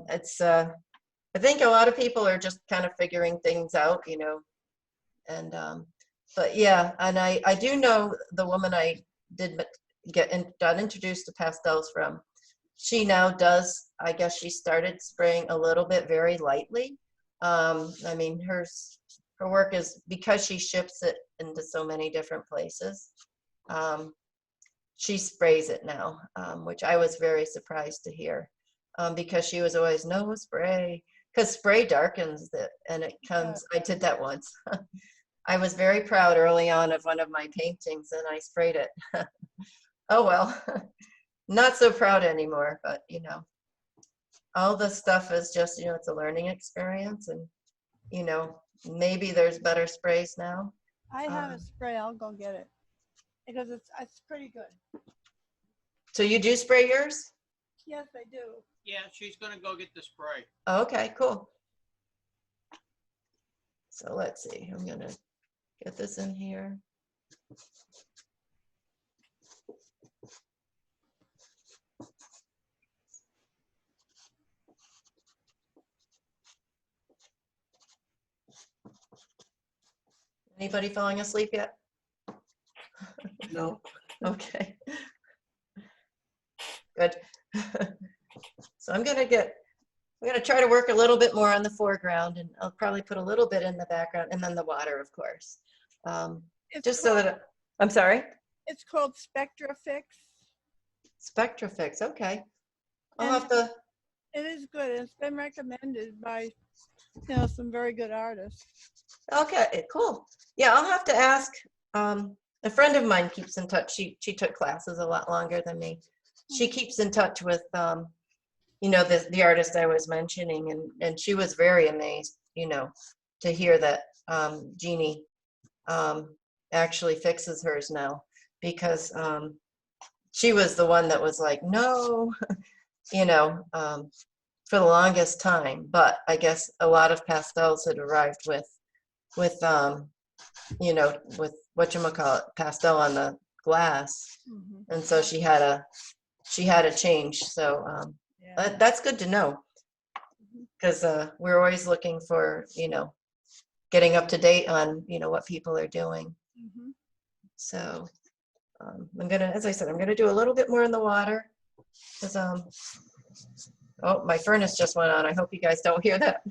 Speaker 1: think a lot of people are just kind of figuring things out, and but yeah, and I do know the woman I got introduced to pastels from. She now does, I guess she started spraying a little bit very lightly. I mean, her work is, because she ships it into so many different places, she sprays it now, which I was very surprised to hear, because she was always, no spray, because spray darkens it, and it comes, I did that once. I was very proud early on of one of my paintings, and I sprayed it. Oh well, not so proud anymore, but all the stuff is just, it's a learning experience, and maybe there's better sprays now.
Speaker 3: I have a spray. I'll go get it because it's pretty good.
Speaker 1: So you do spray yours?
Speaker 3: Yes, I do.
Speaker 9: Yeah, she's gonna go get the spray.
Speaker 1: Okay, cool. So let's see, I'm gonna get this in here. Anybody falling asleep yet?
Speaker 5: No.
Speaker 1: Okay. Good. So I'm gonna try to work a little bit more on the foreground, and I'll probably put a little bit in the background, and then the water, of course. Just so that, I'm sorry?
Speaker 3: It's called Spectrafix.
Speaker 1: Spectrafix, okay. I'll
Speaker 3: And
Speaker 1: have to,
Speaker 3: it is good. It's been recommended by, some very good artists.
Speaker 1: okay, cool. Yeah, I'll have to ask, a friend of mine keeps in touch. She took classes a lot longer than me. She keeps in touch with, the artist I was mentioning, and she was very amazed, to hear that Jeannie actually fixes hers now, because she was the one that was like, no, for the longest time. But I guess a lot of pastels had arrived with whatchamacallit, pastel on the glass.
Speaker 3: Mhm.
Speaker 1: And so she had she had a change. So
Speaker 3: Yeah.
Speaker 1: that's good to know, because we're always looking for, getting up to date on, what people are doing.
Speaker 3: Mhm.
Speaker 1: So I'm gonna, as I said, I'm gonna do a little bit more in the water, because oh, my furnace just went on. I hope you guys don't hear that.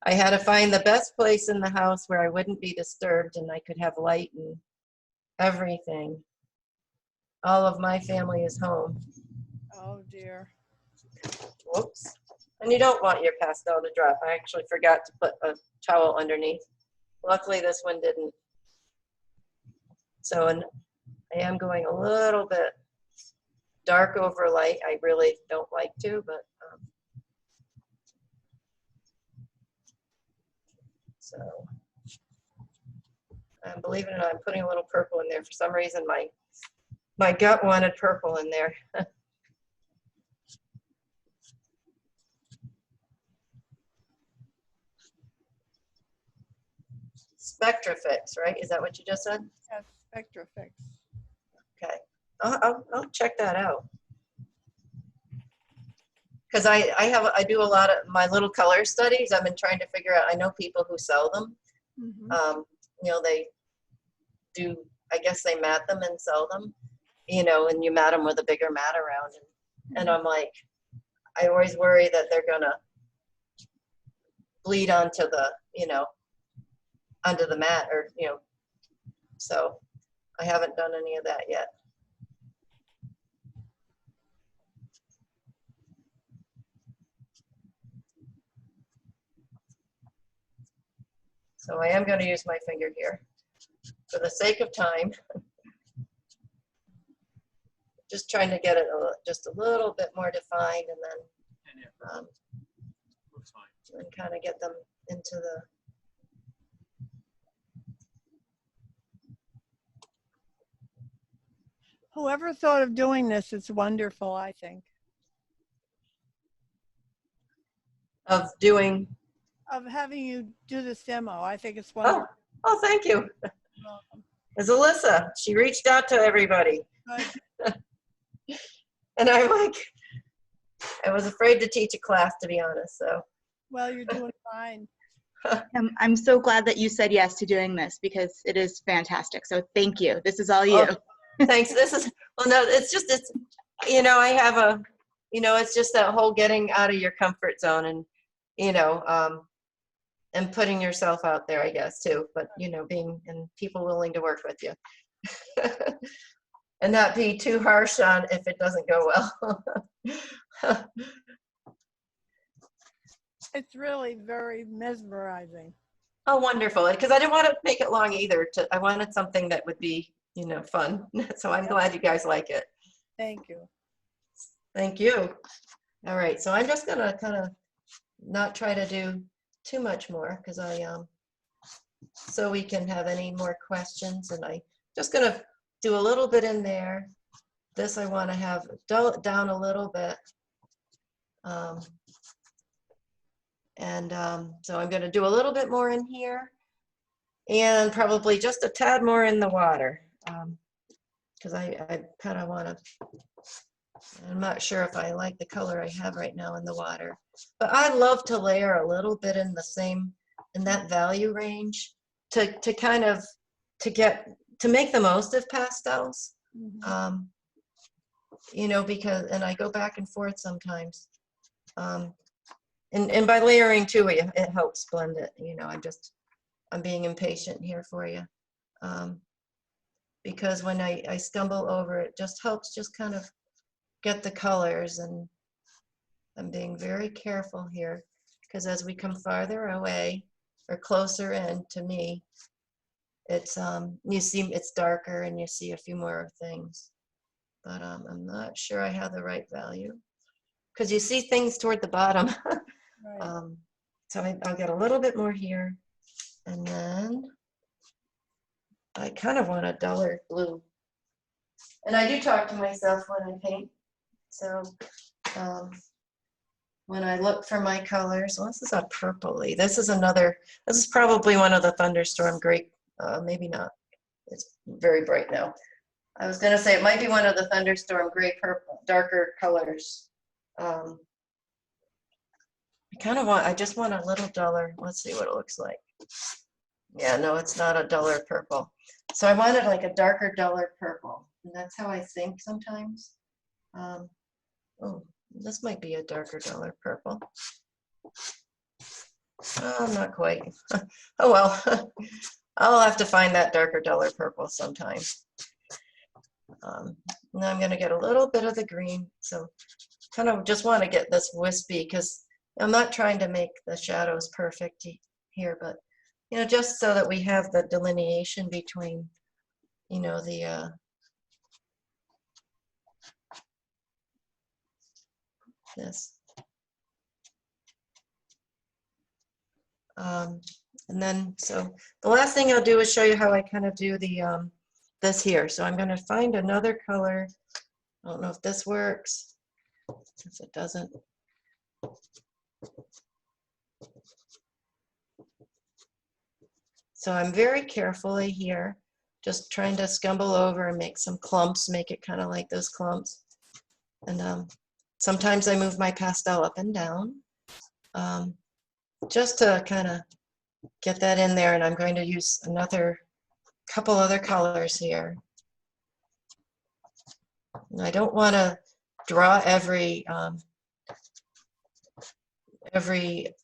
Speaker 1: I had to find the best place in the house where I wouldn't be disturbed and I could have light and everything. All of my family is home.
Speaker 3: Oh dear.
Speaker 1: Whoops. And you don't want your pastel to drop. I actually forgot to put a towel underneath. Luckily this one didn't. So I am going a little bit dark over light. I really don't like to, but so believe it or not, I'm putting a little purple in there. For some reason, my gut wanted purple in there. Spectrafix, right? Is that what you just said?
Speaker 3: That's Spectrafix.
Speaker 1: Okay, I'll check that out. Because I do a lot of my little color studies. I've been trying to figure out. I know people who sell them.
Speaker 3: Mhm.
Speaker 1: They do. I guess they mat them and sell them. And you mat them with a bigger mat around. And I'm like, I always worry that they're gonna bleed onto the, onto the mat, or so I haven't done any of that yet. So I am going to use my finger here for the sake of time. Just trying to get it just a little bit more defined, and then
Speaker 9: Looks fine.
Speaker 1: and kind of get them into the.
Speaker 3: Whoever thought of doing this, it's wonderful, I think.
Speaker 1: Of doing.
Speaker 3: Of having you do this demo. I think it's
Speaker 1: Oh,
Speaker 3: wonderful.
Speaker 1: thank you.
Speaker 3: Welcome.
Speaker 1: It's Alyssa. She reached out to everybody.
Speaker 3: Good.
Speaker 1: And I'm like, I was afraid to teach a class, to be honest. So.
Speaker 3: Well, you're doing fine.
Speaker 8: I'm so glad that you said yes to doing this because it is fantastic. So thank you. This is all you.
Speaker 1: Oh, thanks. Well, no, it's I have it's just that whole getting out of your comfort zone and, and putting yourself out there, I guess, too. But, being and people willing to work with you. And not be too harsh on if it doesn't go well.
Speaker 3: It's really very mesmerizing.
Speaker 1: Oh, wonderful. Because I didn't want to make it long either. I wanted something that would be, fun. So I'm glad you guys like it.
Speaker 3: Thank you.
Speaker 1: Thank you. All right. So I'm just going to kind of not try to do too much more because so we can have any more questions. And I just going to do a little bit in there. This I want to have dull it down a little bit. So I'm going to do a little bit more in here and probably just a tad more in the water because I kind of want to, I'm not sure if I like the color I have right now in the water, but I love to layer a little bit in that value range to kind of, to make the most of pastels,
Speaker 3: Mhm.
Speaker 1: because, and I go back and forth sometimes. And by layering too, it helps blend it. I'm being impatient here for you. Because when I stumble over, it just helps just kind of get the colors, and I'm being very careful here because as we come farther away or closer in to me, it's you see it's darker and you see a few more things, but I'm not sure I have the right value because you see things toward the bottom.
Speaker 3: Right.
Speaker 1: So I'll get a little bit more here, and then I kind of want a duller blue. And I do talk to myself when I paint. So when I look for my colors, well, this is a purpley. This is probably one of the thunderstorm grape. Maybe not. It's very bright now. I was gonna say it might be one of the thunderstorm gray purple, darker colors. I just want a little duller. Let's see what it looks like. Yeah, no, it's not a duller purple. So I wanted like a darker, duller purple. And that's how I think sometimes. Oh, this might be a darker, duller purple. Oh, not quite. Oh, well, I'll have to find that darker, duller purple sometime. Now I'm going to get a little bit of the green. So kind of just want to get this wispy because I'm not trying to make the shadows perfect here, but, you know, just so that we have the delineation between, you know, the this. And then, so the last thing I'll do is show you how I kind of do the this here. So I'm going to find another color. I don't know if this works. If it doesn't. So I'm very carefully here, just trying to scumble over and make some clumps, make it kind of like those clumps. And sometimes I move my pastel up and down just to kind of get that in there. And I'm going to use another couple other colors here. And I don't want to draw every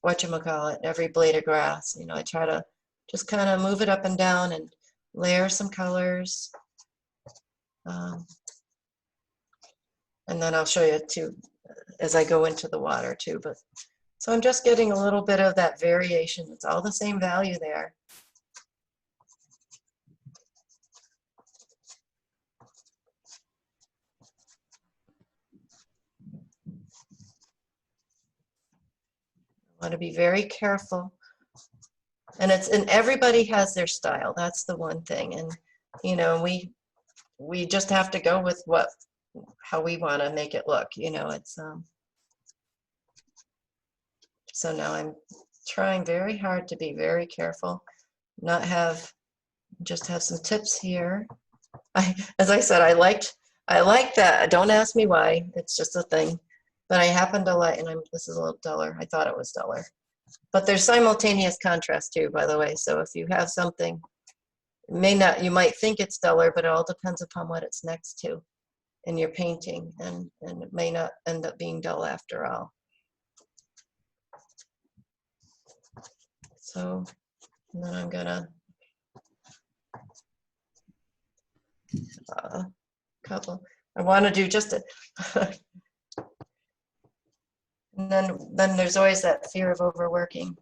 Speaker 1: whatchamacallit, every blade of grass. You know, I try to just kind of move it up and down and layer some colors. And then I'll show you too as I go into the water too. But so I'm just getting a little bit of that variation. It's all the same value there. I want to be very careful. And everybody has their style. That's the one thing. And, you know, we just have to go with how we want to make it look, you know. It's so now I'm trying very hard to be very careful, just have some tips here. As I said, I like that. Don't ask me why. It's just a thing. But I happen to like, and this is a little duller. I thought it was duller. But there's simultaneous contrast too, by the way. So if you have something, you might think it's duller, but it all depends upon what it's next to in your painting, and it may not end up being dull after all. So, and then I'm gonna I want to do just a and then there's always that fear of overworking.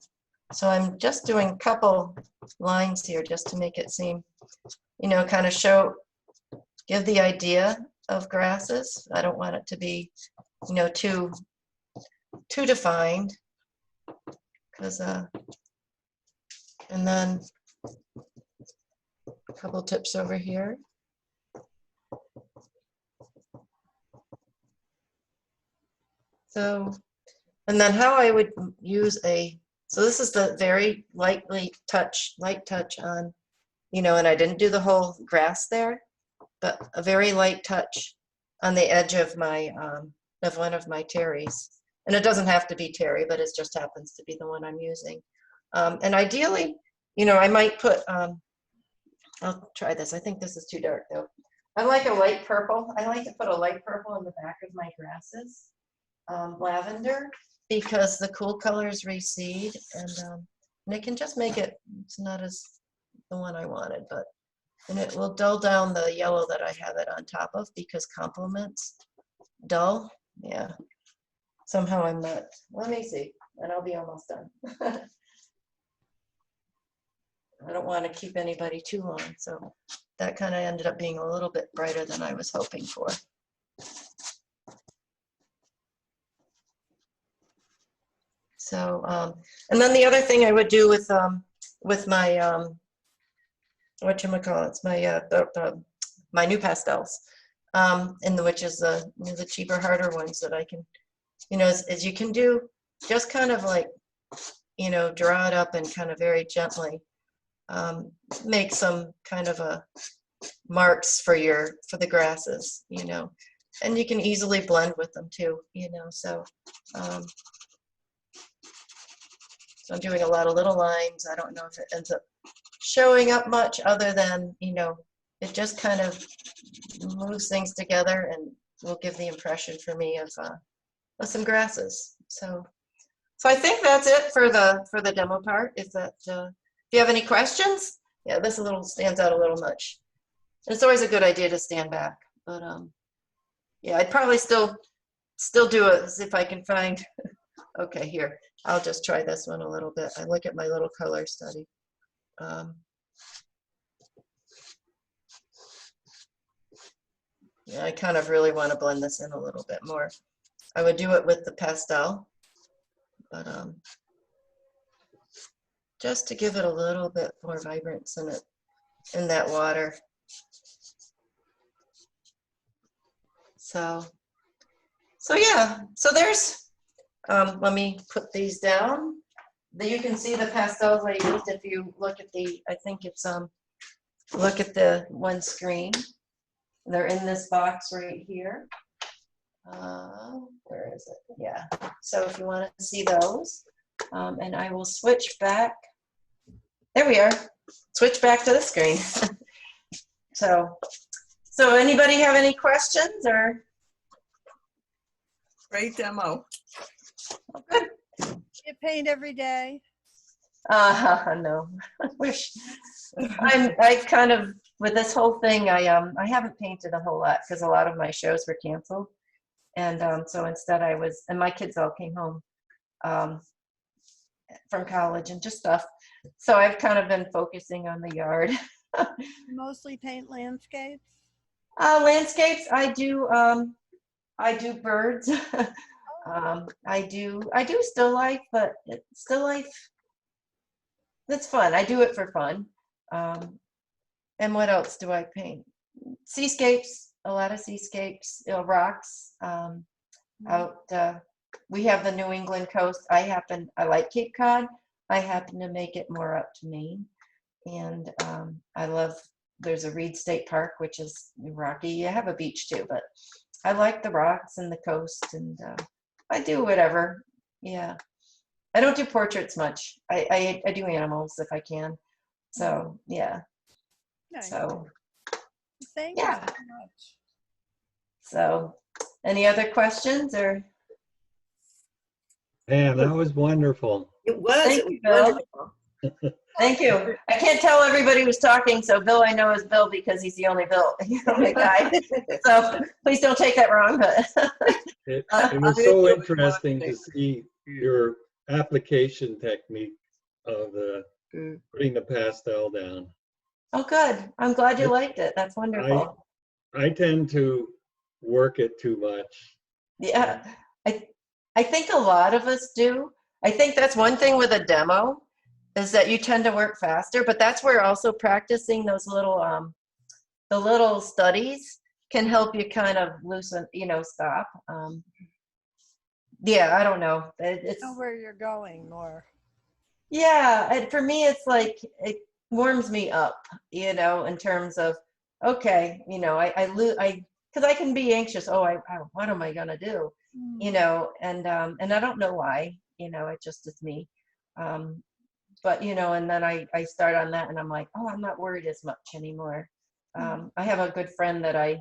Speaker 1: So I'm just doing a couple lines here just to make it seem, you know, kind of give the idea of grasses. I don't want it to be, you know, too defined, because and then a couple tips over here. So, and then how I would use so this is the very light touch on, you know, and I didn't do the whole grass there, but a very light touch on the edge of of one of my terries. And it doesn't have to be terry, but it just happens to be the one I'm using. And ideally, you know, I might put, I'll try this. I think this is too dark though. I like a light purple. I like to put a light purple in the back of my grasses. Lavender, because the cool colors recede, and it can just make it's not as the one I wanted, and it will dull down the yellow that I have it on top of, because complements dull. Yeah, somehow I'm not. Let me see, and I'll be almost done. I don't want to keep anybody too long, so that kind of ended up being a little bit brighter than I was hoping for. So, and then the other thing I would do with my whatchamacallits, my new pastels, which is the cheaper, harder ones that I can, you know, as you can do, just kind of like, you know, draw it up and kind of very gently make some kind of marks for the grasses, you know, and you can easily blend with them too, you know. So, so I'm doing a lot of little lines. I don't know if it ends up showing up much other than, you know, it just kind of moves things together and will give the impression for me of some grasses. So I think that's it for the demo part. Is that if you have any questions? Yeah, this a little stands out a little much. It's always a good idea to stand back, but yeah, I'd probably still do it if I can find. Okay, here, I'll just try this one a little bit. I look at my little color study. Yeah, I kind of really want to blend this in a little bit more. I would do it with the pastel, but just to give it a little bit more vibrance in that water. So yeah, so there's, let me put these down. You can see the pastels I used if you look at I think it's, look at the one screen. They're in this box right here. Where is it? Yeah. So if you want to see those, and I will switch back. There we are. Switch back to the screen. So anybody have any questions or?
Speaker 5: Great demo.
Speaker 1: Oh, good.
Speaker 3: You paint every day?
Speaker 1: No. I wish. I kind of, with this whole thing, I haven't painted a whole lot because a lot of my shows were canceled. And so instead and my kids all came home from college and just stuff. So I've kind of been focusing on the yard.
Speaker 3: Mostly paint landscapes?
Speaker 1: Landscapes, I do birds. I do still life, but still life, that's fun. I do it for fun. And what else do I paint? Seascapes, a lot of seascapes, rocks. We have the New England coast. I like Cape Cod. I happen to make it more up to Maine. And there's a Reed State Park, which is rocky. I have a beach too, but I like the rocks and the coast, and I do whatever. Yeah. I don't do portraits much. I do animals if I can. So, yeah.
Speaker 3: Nice.
Speaker 1: So,
Speaker 3: Thank
Speaker 1: yeah.
Speaker 3: you so much.
Speaker 1: So, any other questions or?
Speaker 7: Man, that was wonderful.
Speaker 4: It was.
Speaker 1: Thank
Speaker 4: It was
Speaker 1: you, Bill.
Speaker 4: wonderful.
Speaker 1: Thank you. I can't tell everybody who's talking, so Bill I know is Bill because he's the only guy. So please don't take that wrong. But
Speaker 7: It was so interesting to see your application technique of putting the pastel down.
Speaker 1: oh, good. I'm glad you liked it. That's wonderful.
Speaker 7: I tend to work it too much.
Speaker 1: Yeah, I think a lot of us do. I think that's one thing with a demo is that you tend to work faster, but that's where also practicing those little the little studies can help you kind of loosen, stop. Yeah, I don't know. It's
Speaker 3: Know where you're going more.
Speaker 1: yeah, for me it's like it warms me up, in terms of okay, because I can be anxious. What am I gonna do? And I don't know why. It just is me. But and then I start on that and I'm like, oh, I'm not worried as much anymore. I have a good friend that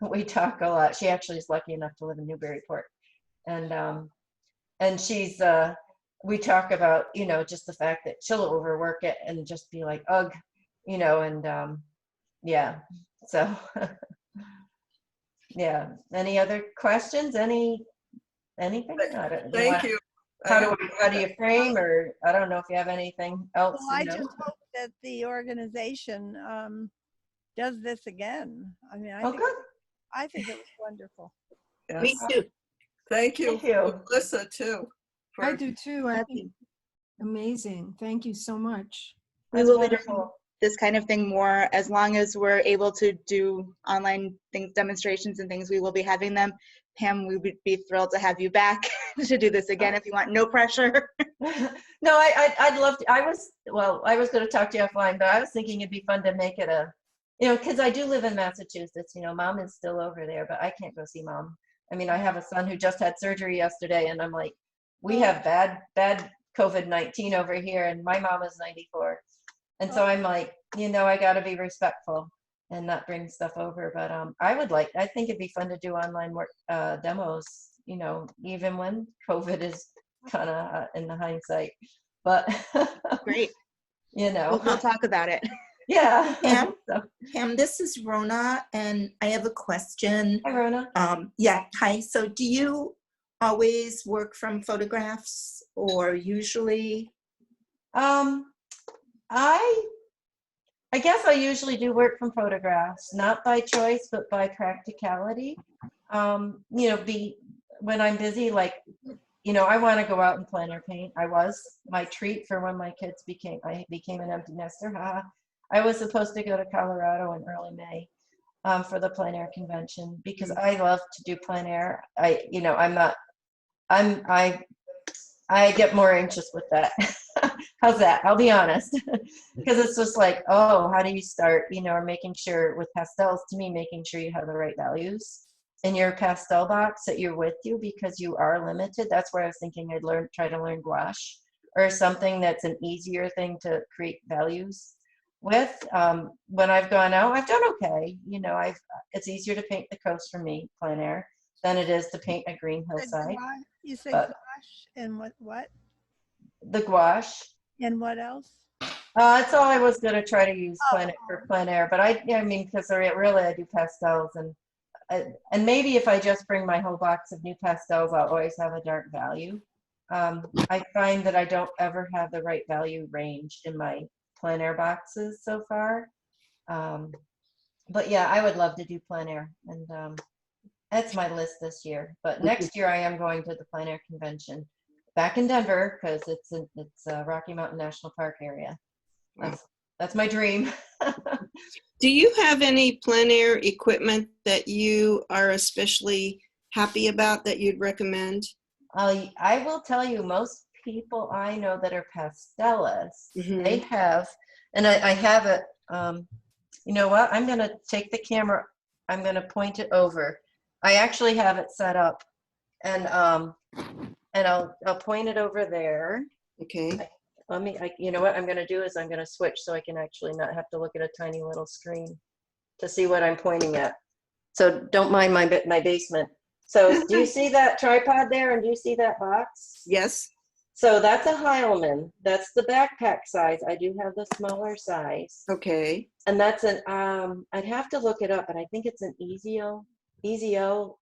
Speaker 1: we talk a lot. She actually is lucky enough to live in Newburyport, and she's we talk about just the fact that she'll overwork it and just be like ugh, and yeah. So yeah. Any other questions? Anything?
Speaker 5: Thank you.
Speaker 1: How do you frame, or I don't know if you have anything else?
Speaker 3: Well, I just hope that the organization does this again. I mean, I think it was wonderful.
Speaker 5: Yes.
Speaker 4: Me too.
Speaker 5: Thank you,
Speaker 1: Thank you.
Speaker 5: Melissa, too.
Speaker 6: I do too. I think amazing. Thank you so much.
Speaker 8: We
Speaker 1: That's
Speaker 8: will be doing
Speaker 1: wonderful.
Speaker 8: this kind of thing more as long as we're able to do online things, demonstrations and things. We will be having them. Pam, we would be thrilled to have you back to do this again if you want. No pressure.
Speaker 1: No, I'd love to. I was going to talk to you offline, but I was thinking it'd be fun to make it because I do live in Massachusetts, mom is still over there, but I can't go see mom. I mean, I have a son who just had surgery yesterday, and I'm like, we have bad COVID-19 over here, and my mom is 94. And so I'm like, I got to be respectful and not bring stuff over. But I think it'd be fun to do online work demos, even when COVID is kind of in the hindsight. But
Speaker 8: Great. We'll talk about it.
Speaker 1: Yeah.
Speaker 2: Pam, Pam, this is Rona, and I have a question.
Speaker 1: Hi, Rona.
Speaker 2: Yeah, hi. So do you always work from photographs, or usually?
Speaker 1: I guess I usually do work from photographs, not by choice, but by practicality. When I'm busy, like, I want to go out and plein air paint. My treat for when my kids became an empty nester. I was supposed to go to Colorado in early May for the plein air convention because I love to do plein air. I get more anxious with that. How's that? I'll be honest. Because it's just like, oh, how do you start, or making sure with pastels, to me, making sure you have the right values in your pastel box that you're with you, because you are limited. That's where I was thinking I'd try to learn gouache or something that's an easier thing to create values with. When I've gone out, I've done okay. It's easier to paint the coast for me, plein air, than it is to paint a green hillside.
Speaker 3: You say
Speaker 1: But-
Speaker 3: gouache and what?
Speaker 1: The gouache.
Speaker 3: And what else?
Speaker 1: That's all I was going to try to use for plein air, but I mean, because really I do pastels, and maybe if I just bring my whole box of new pastels, I'll always have a dark value. I find that I don't ever have the right value range in my plein air boxes so far. But yeah, I would love to do plein air, and that's my list this year. But next year I am going to the plein air convention back in Denver, because it's Rocky Mountain National Park area. That's my dream.
Speaker 4: Do you have any plein air equipment that you are especially happy about that you'd recommend?
Speaker 1: I will tell you, most people I know that are pastellists, they have, and I have it. You know what? I'm going to take the camera. I'm going to point it over. I actually have it set up, and I'll point it over there.
Speaker 4: Okay.
Speaker 1: You know what I'm going to do is I'm going to switch so I can actually not have to look at a tiny little screen to see what I'm pointing at. So don't mind my basement. So do you see that tripod there, and do you see that box?
Speaker 4: Yes.
Speaker 1: So that's a Heilman. That's the backpack size. I do have the smaller size.
Speaker 4: Okay.
Speaker 1: And that's an, I'd have to look it up, but I think it's an EZO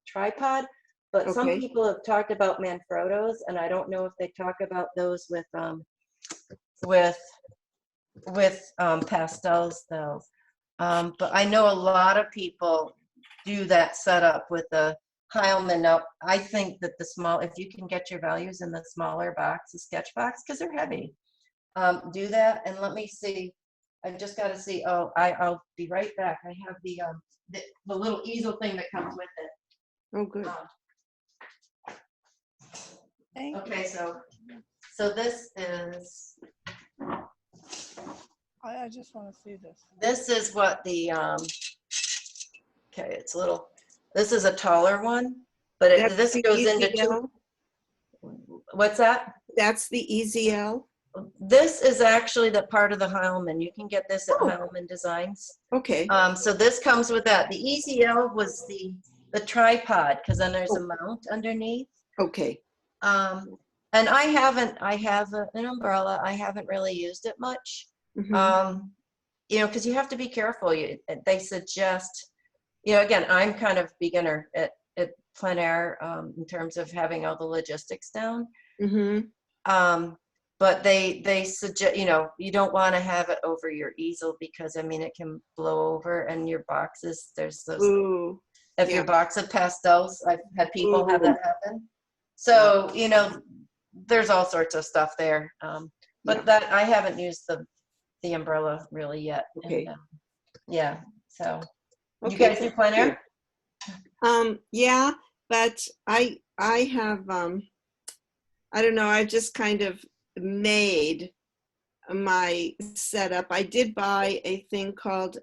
Speaker 1: tripod. But some
Speaker 4: Okay.
Speaker 1: people have talked about Manfrottos, and I don't know if they talk about those with pastels though. But I know a lot of people do that setup with the Heilman. Now, I think that if you can get your values in the smaller box, the sketch box, because they're heavy, do that. And let me see. I just got to see. Oh, I'll be right back. I have the little easel thing that comes with it.
Speaker 4: Oh, good.
Speaker 1: Okay, so this is.
Speaker 3: I just want to see this.
Speaker 1: This is what the okay, it's a little. This is a taller one, but this goes into two. What's that?
Speaker 4: That's the EZL.
Speaker 1: This is actually the part of the Heilman. You can get this at Heilman Designs.
Speaker 4: Okay.
Speaker 1: So this comes with that. The EZL was the tripod, because then there's a mount underneath.
Speaker 4: Okay.
Speaker 1: And I have an umbrella. I haven't really used it much. Because you have to be careful. They suggest, again, I'm kind of beginner at plein air in terms of having all the logistics down. But they suggest, you don't want to have it over your easel, because I mean, it can blow over, and your boxes, there's those.
Speaker 4: Ooh.
Speaker 1: If your box of pastels, I've had people have that happen. So, there's all sorts of stuff there. But that I haven't used the umbrella really yet.
Speaker 4: Okay.
Speaker 1: And, yeah. So
Speaker 4: Okay.
Speaker 1: you guys do plein air?
Speaker 4: Yeah, but I have I don't know, I just kind of made my setup. I did buy a thing called,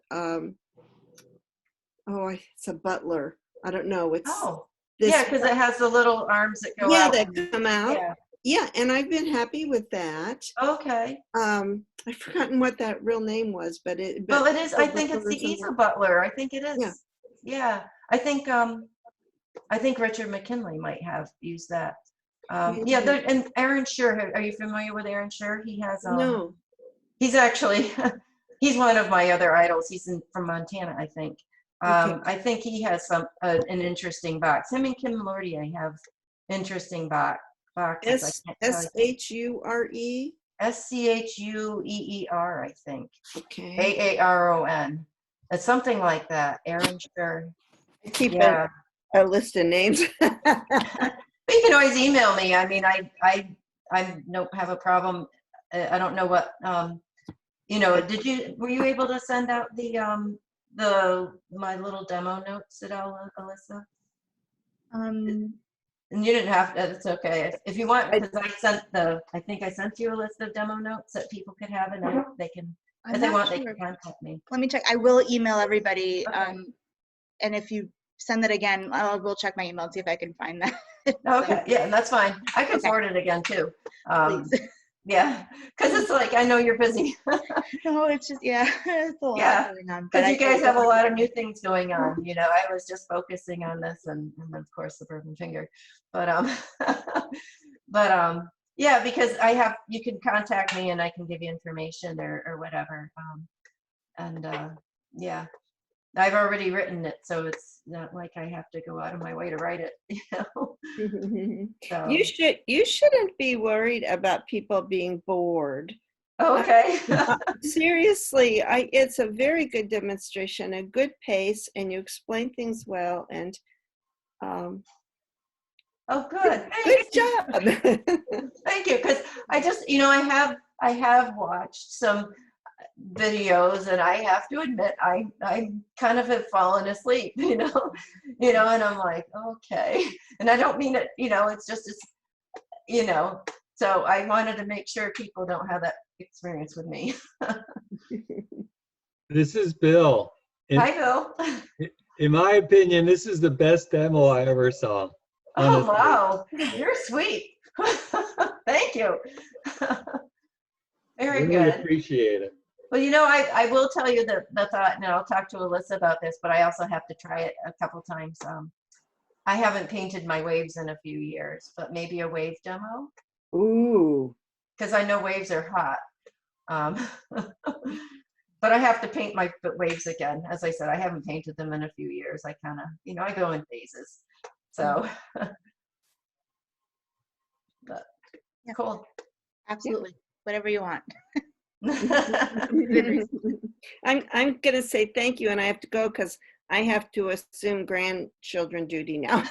Speaker 4: it's a butler. I don't know. It's
Speaker 1: Oh,
Speaker 4: this.
Speaker 1: yeah, because it has the little arms that go
Speaker 4: Yeah,
Speaker 1: out.
Speaker 4: that come out.
Speaker 1: Yeah.
Speaker 4: Yeah, and I've been happy with that.
Speaker 1: Okay.
Speaker 4: I've forgotten what that real name was, but
Speaker 1: Well, it is. I think it's the Easel Butler. I think it is.
Speaker 4: Yeah.
Speaker 1: Yeah. I think Richard McKinley might have used that. Yeah. And Aaron Scher. Are you familiar with Aaron Scher? He has.
Speaker 4: No.
Speaker 1: He's actually. He's one of my other idols. He's from Montana, I think.
Speaker 4: Okay.
Speaker 1: I think he has an interesting box. Him and Kim Lordier have interesting boxes.
Speaker 4: SHURE?
Speaker 1: SCHUEER, I think.
Speaker 4: Okay.
Speaker 1: AARON. It's something like that. Aaron Scher.
Speaker 4: I keep
Speaker 1: Yeah.
Speaker 4: a list of names.
Speaker 1: But you can always email me. I mean, I don't have a problem. I don't know what, were you able to send out my little demo notes at all, Alyssa? And you didn't have to, it's okay. If you want, because I think I sent you a list of demo notes that people could have, and they can, if they want, they can contact me.
Speaker 8: Let me check. I will email everybody.
Speaker 1: Okay.
Speaker 8: And if you send that again, I will check my email and see if I can find that.
Speaker 1: Okay, yeah, that's fine. I can forward it again too. Yeah, because it's like, I know you're busy.
Speaker 8: No, it's just, yeah, it's a lot going on.
Speaker 1: Because you guys have a lot of new things going on. I was just focusing on this and of course the broken finger. But yeah, because you can contact me and I can give you information or whatever. Yeah, I've already written it, so it's not like I have to go out of my way to write it. So.
Speaker 4: You shouldn't be worried about people being bored.
Speaker 1: Okay.
Speaker 4: Seriously, it's a very good demonstration, a good pace, and you explain things well. And
Speaker 1: oh, good.
Speaker 4: Good job.
Speaker 1: Thank you. Because I just, I have watched some videos, and I have to admit, I kind of have fallen asleep, and I'm like, okay, and I don't mean it, it's just, so I wanted to make sure people don't have that experience with me.
Speaker 7: This is Bill.
Speaker 1: Hi, Bill.
Speaker 7: In my opinion, this is the best demo I ever saw. Honestly.
Speaker 1: Oh, wow. You're sweet. Thank you. Very
Speaker 7: really
Speaker 1: good.
Speaker 7: Appreciate it.
Speaker 1: Well, I will tell you the thought, and I'll talk to Alyssa about this, but I also have to try it a couple times. I haven't painted my waves in a few years, but maybe a wave demo.
Speaker 4: Ooh.
Speaker 1: Because I know waves are hot. But I have to paint my waves again. As I said, I haven't painted them in a few years. I kind of, I go in phases. So, but
Speaker 8: yeah.
Speaker 1: Cool.
Speaker 8: Absolutely. Whatever you want.
Speaker 4: I'm gonna say thank you, and I have to go because I have to assume grandchildren duty now.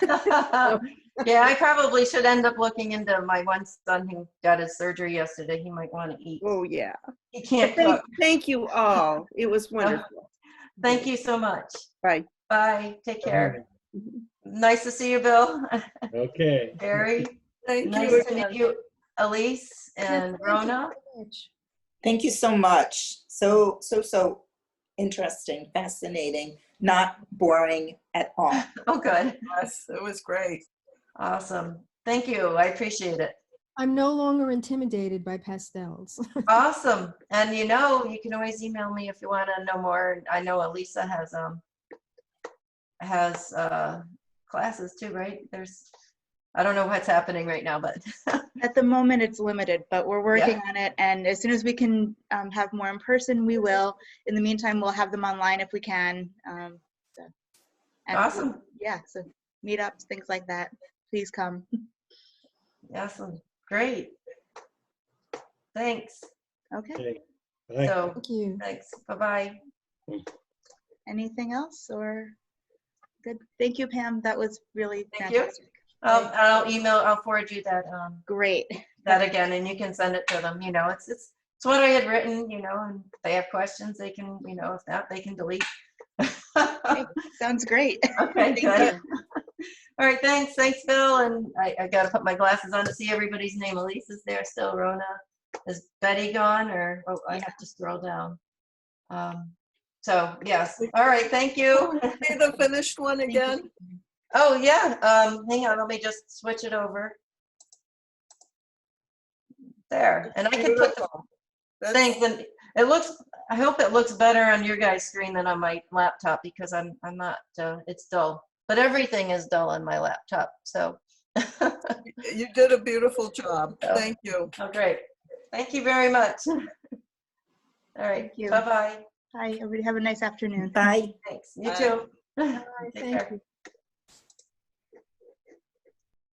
Speaker 1: Yeah, I probably should end up looking into my one son who got his surgery yesterday. He might want to eat.
Speaker 4: Oh yeah.
Speaker 1: He can't cook.
Speaker 4: Thank you all. It was wonderful.
Speaker 1: Thank you so much.
Speaker 4: Bye.
Speaker 1: Bye. Take care. Nice to see you, Bill.
Speaker 7: Okay.
Speaker 1: Barry.
Speaker 5: Nice
Speaker 1: to meet you, Elise and Rona.
Speaker 2: Thank you so much. So interesting, fascinating, not boring at all.
Speaker 1: Oh, good.
Speaker 5: Yes, it was great.
Speaker 1: Awesome. Thank you. I appreciate it.
Speaker 6: I'm no longer intimidated by pastels.
Speaker 1: Awesome. And you can always email me if you want to know more. I know Elisa has classes too, right? I don't know what's happening right now, but
Speaker 8: at the moment it's limited, but we're working on it. And as soon as we can have more in person, we will. In the meantime, we'll have them online if we can.
Speaker 1: Awesome.
Speaker 8: So meetups, things like that. Please come.
Speaker 1: Awesome. Great. Thanks.
Speaker 8: Okay.
Speaker 7: Bye.
Speaker 1: So,
Speaker 6: Thank you.
Speaker 1: thanks. Bye-bye.
Speaker 8: Anything else or good? Thank you, Pam. That was really
Speaker 1: Thank you.
Speaker 8: fantastic.
Speaker 1: I'll forward you that.
Speaker 8: Great.
Speaker 1: That again, and you can send it to them. It's what I had written, and if they have questions, they can, if not, they can delete.
Speaker 8: Okay, sounds great.
Speaker 1: Okay,
Speaker 8: Thank
Speaker 1: good.
Speaker 8: you.
Speaker 1: All right, thanks, Bill. And I got to put my glasses on to see everybody's name. Elise is there still, Rona. Is Betty gone or, oh, I have to scroll down. So yes, all right, thank you.
Speaker 5: See the finished one again?
Speaker 1: Oh, yeah, hang on, let me just switch it over. There, and I can put the
Speaker 5: Beautiful.
Speaker 1: things, and it looks, I hope it looks better on your guys' screen than on my laptop because I'm not, it's dull. But everything is dull on my laptop, so.
Speaker 5: You did a beautiful job.
Speaker 1: So,
Speaker 5: Thank you.
Speaker 1: oh, great. Thank you very much. All right,
Speaker 8: Thank you.
Speaker 1: bye-bye.
Speaker 8: Bye, everybody have a nice afternoon.
Speaker 2: Bye.
Speaker 1: Thanks, you
Speaker 5: Bye.
Speaker 1: too.
Speaker 6: Bye,
Speaker 1: Take
Speaker 6: thank
Speaker 1: care.
Speaker 6: you.